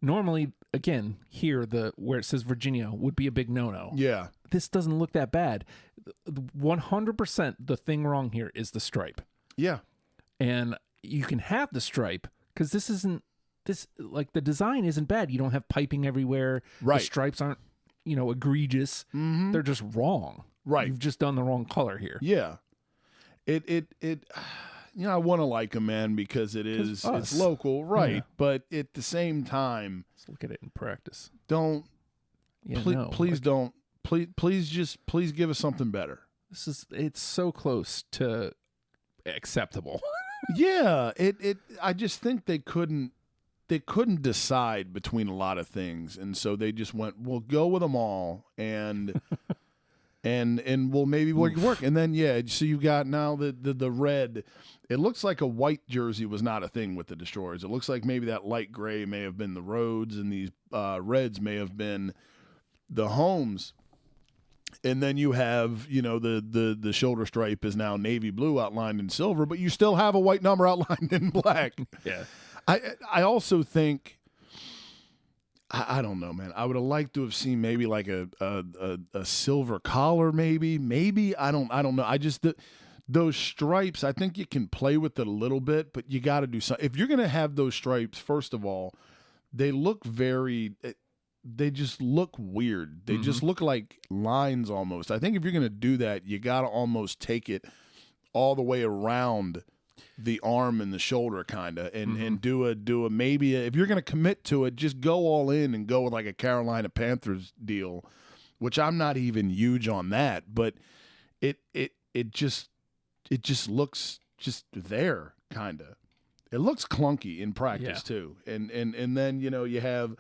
Speaker 1: normally, again, here where it says Virginia would be a big no-no.
Speaker 2: Yeah.
Speaker 1: This doesn't look that bad. 100% the thing wrong here is the stripe.
Speaker 2: Yeah.
Speaker 1: And you can have the stripe because the design isn't bad. You don't have piping everywhere.
Speaker 2: Right.
Speaker 1: The stripes aren't, egregious.
Speaker 2: Mm-hmm.
Speaker 1: They're just wrong.
Speaker 2: Right.
Speaker 1: You've just done the wrong color here.
Speaker 2: Yeah. I want to like them, man, because it's local, right? Yeah. But at the same time,
Speaker 1: let's look at it in practice.
Speaker 2: Please give us something better.
Speaker 1: It's so close to acceptable.
Speaker 2: Yeah, I just think they couldn't decide between a lot of things, and so they just went, we'll go with them all, and we'll maybe work. And then so you got now the red. It looks like a white jersey was not a thing with the Destroyers. It looks like maybe that light gray may have been the Rhodes, and these reds may have been the Homes. And then you have, the shoulder stripe is now navy blue outlined in silver, but you still have a white number outlined in black.
Speaker 1: Yeah.
Speaker 2: I also think, I don't know, man. I would have liked to have seen maybe like a silver collar, maybe. I don't know. Those stripes, I think you can play with it a little bit, but you got to do something. If you're going to have those stripes, first of all, they just look weird. They just look like lines almost. I think if you're going to do that, you got to almost take it all the way around the arm and the shoulder kind of and do a maybe if you're going to commit to it, just go all in and go with like a Carolina Panthers deal, which I'm not even huge on that, but it just looks just there kind of. It looks clunky in practice too. And then you have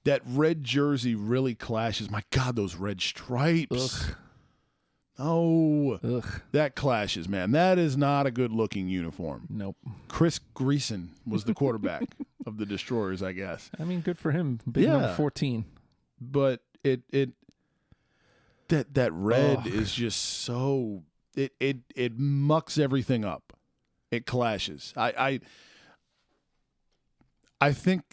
Speaker 2: that red jersey really clashes. My God, those red stripes.
Speaker 1: Ugh.
Speaker 2: Oh,
Speaker 1: Ugh.
Speaker 2: That clashes, man. That is not a good-looking uniform.
Speaker 1: Nope.
Speaker 2: Chris Greason was the quarterback of the Destroyers, I guess.
Speaker 1: I mean, good for him. Big number 14.
Speaker 2: But that red is just so it mucks everything up. It clashes. I think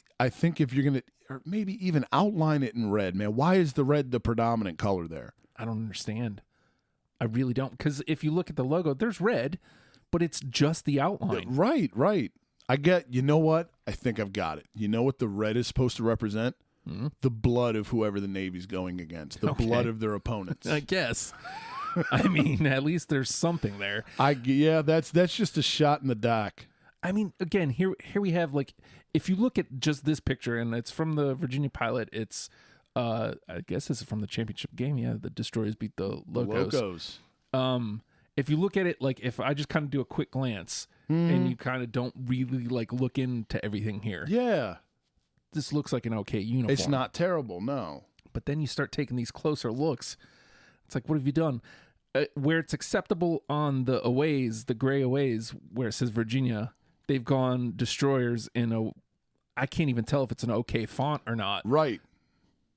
Speaker 2: if you're gonna or maybe even outline it in red, man. Why is the red the predominant color there?
Speaker 1: I don't understand. I really don't. Because if you look at the logo, there's red, but it's just the outline.
Speaker 2: Right. You know what? I think I've got it. You know what the red is supposed to represent? Mm-hmm. The blood of whoever the Navy's going against. The blood of their opponents.
Speaker 1: I guess. I mean, at least there's something there.
Speaker 2: That's just a shot in the dark.
Speaker 1: I mean, again, here we have, like, if you look at just this picture, and it's from the Virginia Pilot, it's, I guess this is from the championship game. Yeah, the Destroyers beat the Locos. If you look at it, like, if I just kind of do a quick glance, and you kind of don't really, like, look into everything here.
Speaker 2: Yeah.
Speaker 1: This looks like an okay uniform.
Speaker 2: It's not terrible, no.
Speaker 1: But then you start taking these closer looks. It's like, what have you done? Where it's acceptable on the aways, the gray aways, where it says Virginia, they've gone Destroyers in I can't even tell if it's an okay font or not.
Speaker 2: Right.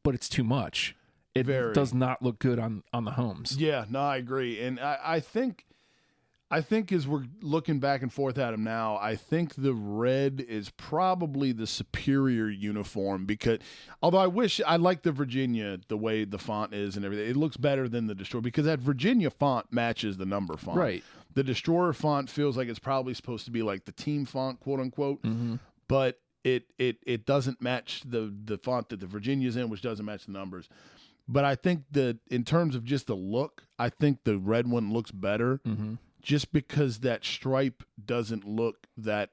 Speaker 1: But it's too much. It does not look good on the Homes.
Speaker 2: Yeah, no, I agree. And I think as we're looking back and forth at them now, I think the red is probably the superior uniform because although I like the Virginia, the way the font is and everything, it looks better than the Destroyer because that Virginia font matches the number font.
Speaker 1: Right.
Speaker 2: The Destroyer font feels like it's probably supposed to be like the team font, quote unquote, but it doesn't match the font that the Virginia's in, which doesn't match the numbers. But I think that in terms of just the look, I think the red one looks better. Just because that stripe doesn't look that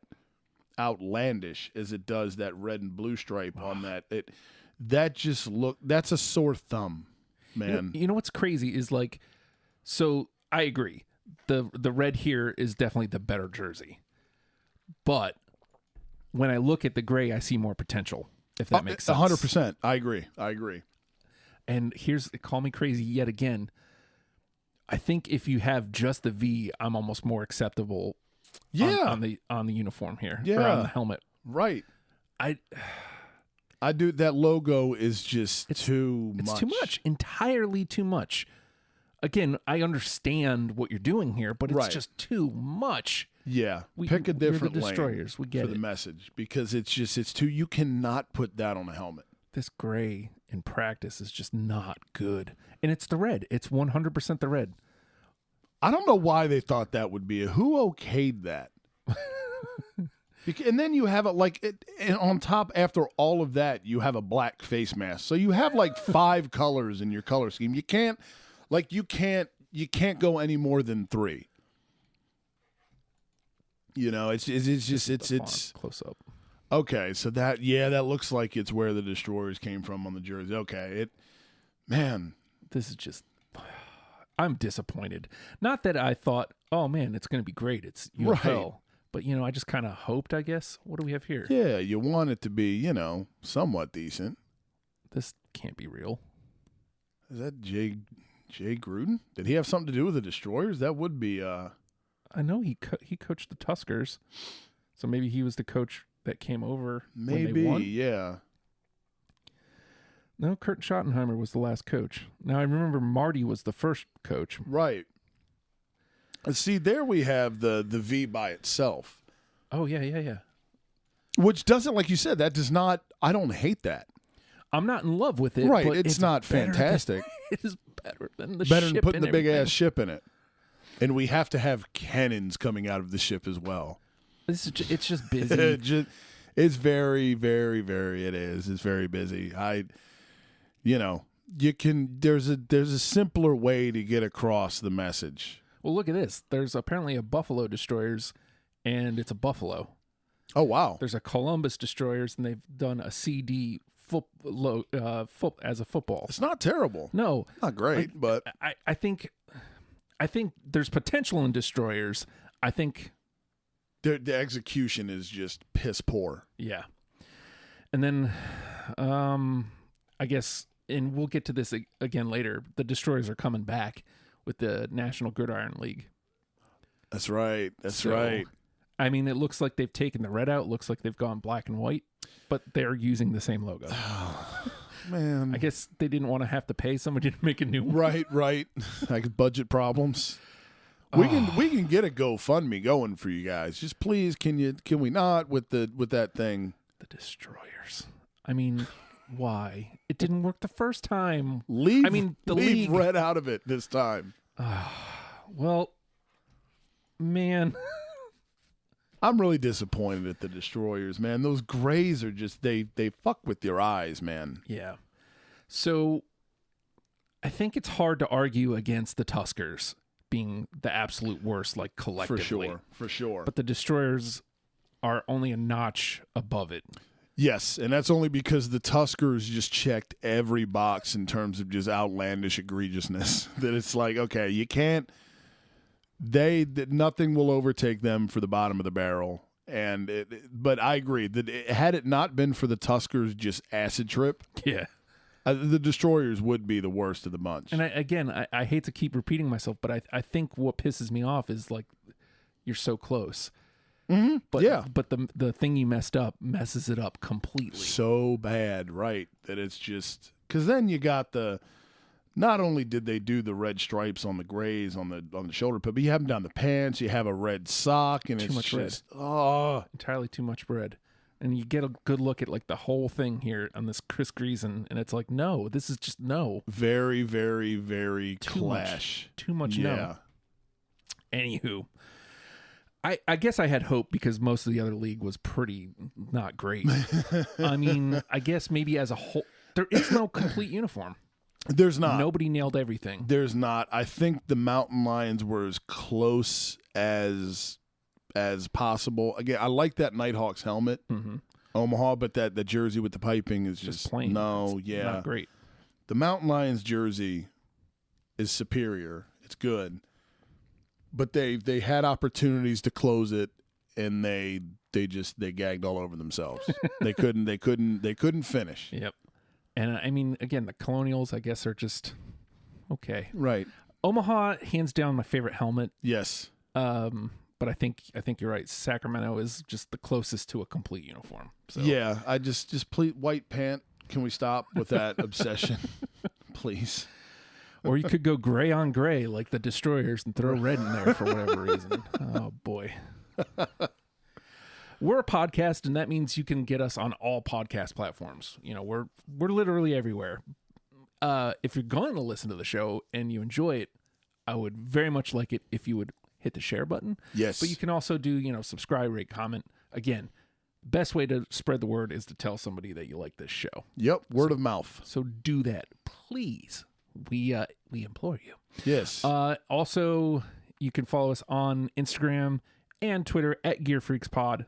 Speaker 2: outlandish as it does that red and blue stripe on that. That's a sore thumb, man.
Speaker 1: You know what's crazy is like, so I agree. The red here is definitely the better jersey. But when I look at the gray, I see more potential, if that makes sense.
Speaker 2: 100%. I agree.
Speaker 1: And call me crazy yet again. I think if you have just the V, I'm almost more acceptable. On the uniform here.
Speaker 2: Yeah.
Speaker 1: Or on the helmet.
Speaker 2: Right. I do. That logo is just too much.
Speaker 1: It's too much. Entirely too much. again, I understand what you're doing here, but it's just too much.
Speaker 2: Yeah, pick a different lane
Speaker 1: destroyers. We get
Speaker 2: for the message, because it's too. You cannot put that on a helmet.
Speaker 1: This gray in practice is just not good, and it's the red. It's 100% the red.
Speaker 2: I don't know why they thought that would be. Who okayed that? And then you have it and on top, after all of that, you have a black face mask. So you have like 5 colors in your color scheme. You can't go any more than 3. You know, it's
Speaker 1: close up.
Speaker 2: Okay, so that looks like it's where the destroyers came from on the jersey. Okay,
Speaker 1: this is just. I'm disappointed. Not that I thought, oh man, it's going to be great. It's UFL. Right. But, I just kind of hoped, I guess. What do we have here?
Speaker 2: Yeah, you want it to be, somewhat decent.
Speaker 1: This can't be real.
Speaker 2: Is that Jay Gruden? Did he have something to do with the Destroyers? That would be...
Speaker 1: I know he coached the Tuskers, so maybe he was the coach that came over when they won.
Speaker 2: Yeah.
Speaker 1: No, Kurt Schottenheimer was the last coach. Now, I remember Marty was the first coach.
Speaker 2: Right. See, there we have the V by itself.
Speaker 1: Oh, yeah.
Speaker 2: Which doesn't, like you said, that does not, I don't hate that.
Speaker 1: I'm not in love with it.
Speaker 2: Right,
Speaker 1: but
Speaker 2: it's not fantastic.
Speaker 1: It is better than the
Speaker 2: better
Speaker 1: ship
Speaker 2: than putting the
Speaker 1: everything.
Speaker 2: big-ass ship in it. And we have to have cannons coming out of the ship as well.
Speaker 1: It's just busy.
Speaker 2: It's very, very, very, it's very busy. There's a simpler way to get across the message.
Speaker 1: Well, look at this. There's apparently a Buffalo Destroyers, and it's a Buffalo.
Speaker 2: Oh, wow.
Speaker 1: There's a Columbus Destroyers, and they've done a CD as a football.
Speaker 2: It's not terrible.
Speaker 1: No.
Speaker 2: Not great, but...
Speaker 1: I think there's potential in Destroyers. I think...
Speaker 2: The execution is just piss poor.
Speaker 1: Yeah. And then, I guess, and we'll get to this again later, the Destroyers are coming back with the National Gridiron League.
Speaker 2: That's right. That's right.
Speaker 1: I mean, it looks like they've taken the red out. It looks like they've gone black and white, but they're using the same logo.
Speaker 2: Oh, man.
Speaker 1: I guess they didn't want to have to pay somebody to make a new one.
Speaker 2: Right. Like budget problems. We can get a GoFundMe going for you guys. Just please, can we not with that thing?
Speaker 1: The Destroyers. I mean, why? It didn't work the first time.
Speaker 2: Leave
Speaker 1: league
Speaker 2: red out of it this time.
Speaker 1: Well, man.
Speaker 2: I'm really disappointed at the Destroyers, man. Those grays are just they fuck with your eyes, man.
Speaker 1: Yeah. So I think it's hard to argue against the Tuskers being the absolute worst, like collectively.
Speaker 2: For sure.
Speaker 1: But the Destroyers are only a notch above it.
Speaker 2: Yes, and that's only because the Tuskers just checked every box in terms of just outlandish egregiousness. That it's like, okay, you can't. Nothing will overtake them for the bottom of the barrel. But I agree that had it not been for the Tuskers' just acid trip,
Speaker 1: yeah,
Speaker 2: the Destroyers would be the worst of the bunch.
Speaker 1: And I hate to keep repeating myself, but I think what pisses me off is like you're so close.
Speaker 2: Mm-hmm.
Speaker 1: But the thing you messed up messes it up completely.
Speaker 2: So bad, right? That it's just because then you got the. Not only did they do the red stripes on the grays on the shoulder, but you have them down the pants. You have a red sock, and it's just
Speaker 1: entirely too much red. And you get a good look at like the whole thing here on this Chris Greason, and it's like, no, this is just no.
Speaker 2: Very, very, very clash.
Speaker 1: Too much no. Anywho, I guess I had hope because most of the other league was pretty not great. I mean, I guess maybe as a whole, there is no complete uniform.
Speaker 2: There's not.
Speaker 1: Nobody nailed everything.
Speaker 2: There's not. I think the Mountain Lions were as close as possible. Again, I like that Nighthawks helmet, Omaha, but the jersey with the piping is just
Speaker 1: plain.
Speaker 2: No,
Speaker 1: it's
Speaker 2: yeah,
Speaker 1: not great.
Speaker 2: The Mountain Lions jersey is superior. It's good, but they had opportunities to close it, and they gagged all over themselves. They couldn't finish.
Speaker 1: Yep. And I mean, again, the Colonials, I guess, are just okay.
Speaker 2: Right.
Speaker 1: Omaha, hands down, my favorite helmet.
Speaker 2: Yes.
Speaker 1: But I think you're right. Sacramento is just the closest to a complete uniform. So.
Speaker 2: Yeah. I just please white pant. Can we stop with that obsession, please?
Speaker 1: Or you could go gray on gray like the Destroyers and throw red in there for whatever reason. Oh, boy. We're a podcast, and that means you can get us on all podcast platforms. You know, we're literally everywhere. If you're going to listen to the show and you enjoy it, I would very much like it if you would hit the share button.
Speaker 2: Yes.
Speaker 1: But you can also do, subscribe, rate, comment. Again, best way to spread the word is to tell somebody that you like this show.
Speaker 2: Yep, word of mouth.
Speaker 1: So do that, please. We implore you.
Speaker 2: Yes.
Speaker 1: Also, you can follow us on Instagram and Twitter at GearFreaksPod.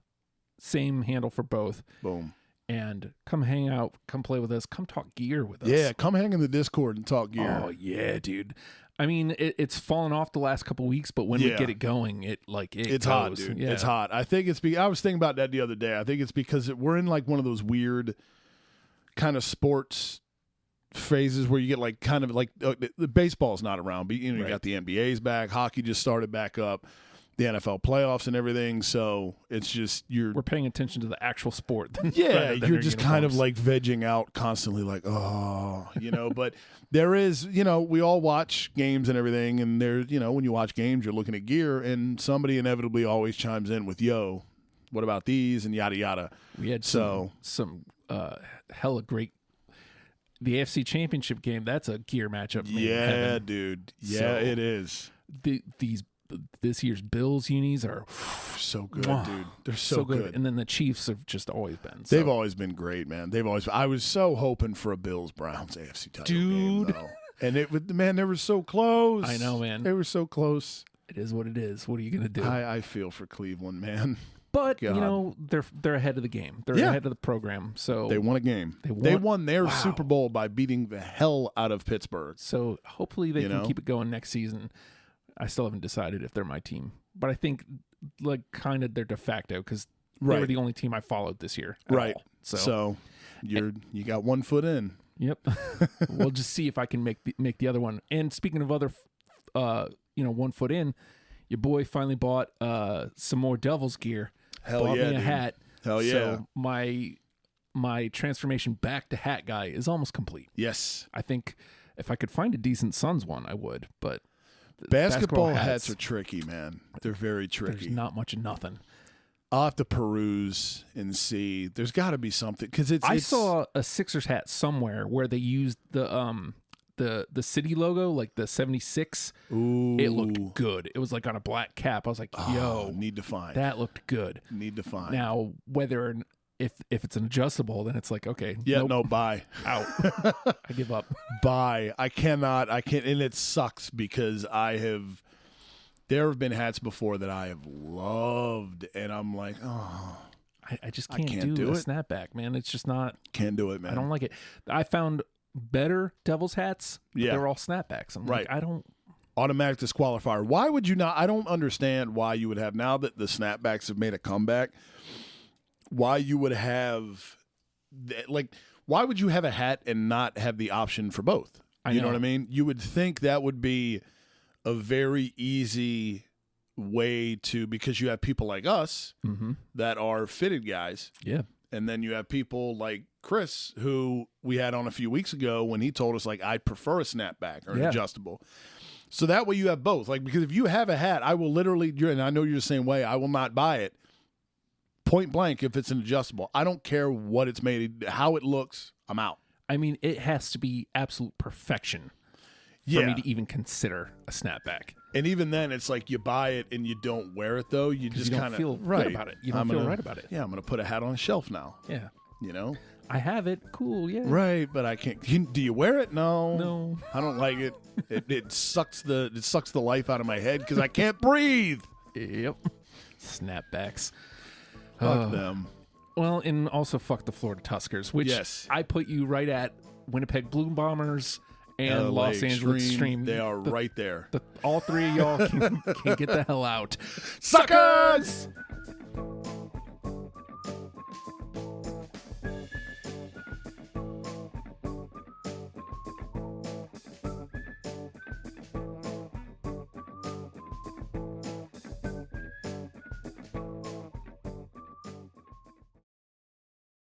Speaker 1: Same handle for both.
Speaker 2: Boom.
Speaker 1: And come hang out, come play with us, come talk gear with us.
Speaker 2: Yeah, come hang in the Discord and talk gear.
Speaker 1: Oh, yeah, dude. I mean, it's fallen off the last couple weeks, but when we get it going, it's
Speaker 2: goes.
Speaker 1: hot,
Speaker 2: dude.
Speaker 1: Yeah.
Speaker 2: It's hot. I think I was thinking about that the other day. I think it's because we're in like one of those weird kind of sports phases where you get like kind of like the baseball's not around, but you got the NBA's back, hockey just started back up. The NFL playoffs and everything, so it's just we're
Speaker 1: paying attention to the actual sport.
Speaker 2: Yeah, you're just kind of like vegging out constantly, like But there is, we all watch games and everything, and there's, when you watch games, you're looking at gear, and somebody inevitably always chimes in with, "Yo, what about these?" and yada yada.
Speaker 1: We had some hella great. The AFC Championship game. That's a gear matchup.
Speaker 2: Yeah, dude. Yeah, it is.
Speaker 1: This year's Bills unis are
Speaker 2: so good, dude. They're so good.
Speaker 1: And then the Chiefs have just always been.
Speaker 2: So. They've always been great, man. I was so hoping for a Bills-Browns AFC title game, though. And they were so close.
Speaker 1: I know, man.
Speaker 2: They were so close.
Speaker 1: It is what it is. What are you going to do?
Speaker 2: I feel for Cleveland, man.
Speaker 1: But, they're ahead of the game. They're ahead of the program. So
Speaker 2: they won a game. They won their Super Bowl by beating the hell out of Pittsburgh.
Speaker 1: So hopefully they can keep it going next season. I still haven't decided if they're my team, but I think kind of they're de facto because they were the only team I followed this year. Right.
Speaker 2: So you got 1 foot in.
Speaker 1: Yep. We'll just see if I can make the other one. And speaking of other, 1 foot in, your boy finally bought some more Devil's gear. Bought me a hat.
Speaker 2: Hell yeah.
Speaker 1: So my transformation back to hat guy is almost complete.
Speaker 2: Yes.
Speaker 1: I think if I could find a decent Suns one, I would, but.
Speaker 2: Basketball hats are tricky, man. They're very tricky.
Speaker 1: There's not much of nothing.
Speaker 2: I'll have to peruse and see. There's got to be something because
Speaker 1: I saw a Sixers hat somewhere where they used the city logo, like the 76.
Speaker 2: Ooh,
Speaker 1: it looked good. It was like on a black cap. I was like, "Yo,
Speaker 2: need to find
Speaker 1: that looked good."
Speaker 2: Need to find
Speaker 1: now whether. If it's an adjustable, then it's like, okay.
Speaker 2: Yeah,
Speaker 1: nope.
Speaker 2: no, bye.
Speaker 1: Out. I give up.
Speaker 2: Bye. I can't, and it sucks because there have been hats before that I have loved, and I'm like, oh.
Speaker 1: I just can't do a snapback, man. It's just not.
Speaker 2: Can't do it, man.
Speaker 1: I don't like it. I found better Devil's hats, but they're all snapbacks. I'm like, I don't.
Speaker 2: Automatic disqualifier. Why would you not? I don't understand why you would have, now that the snapbacks have made a comeback, why you would have, why would you have a hat and not have the option for both? You know what I mean? You would think that would be a very easy way to, because you have people like us that are fitted guys.
Speaker 1: Yeah.
Speaker 2: And then you have people like Chris, who we had on a few weeks ago when he told us, I prefer a snapback or an adjustable. So that way you have both. Because if you have a hat, I will literally, and I know you're the same way, I will not buy it. Point blank, if it's an adjustable. I don't care what it's made, how it looks, I'm out.
Speaker 1: I mean, it has to be absolute perfection for me to even consider a snapback.
Speaker 2: And even then, it's like you buy it and you don't wear it, though. You just kind of
Speaker 1: feel good about it. You don't feel right about it.
Speaker 2: Yeah, I'm going to put a hat on a shelf now.
Speaker 1: Yeah.
Speaker 2: I
Speaker 1: have it. Cool, yeah.
Speaker 2: Right, but I can't. Do you wear it? No.
Speaker 1: No.
Speaker 2: I don't like it. It sucks the life out of my head because I can't breathe.
Speaker 1: Yep. Snapbacks.
Speaker 2: Fuck them.
Speaker 1: Well, and also fuck the Florida Tuskers, which I put you right at Winnipeg Blue Bombers and
Speaker 2: LA
Speaker 1: Los Angeles Extreme.
Speaker 2: They are right there.
Speaker 1: All three of y'all can get the hell out.
Speaker 2: Suckers!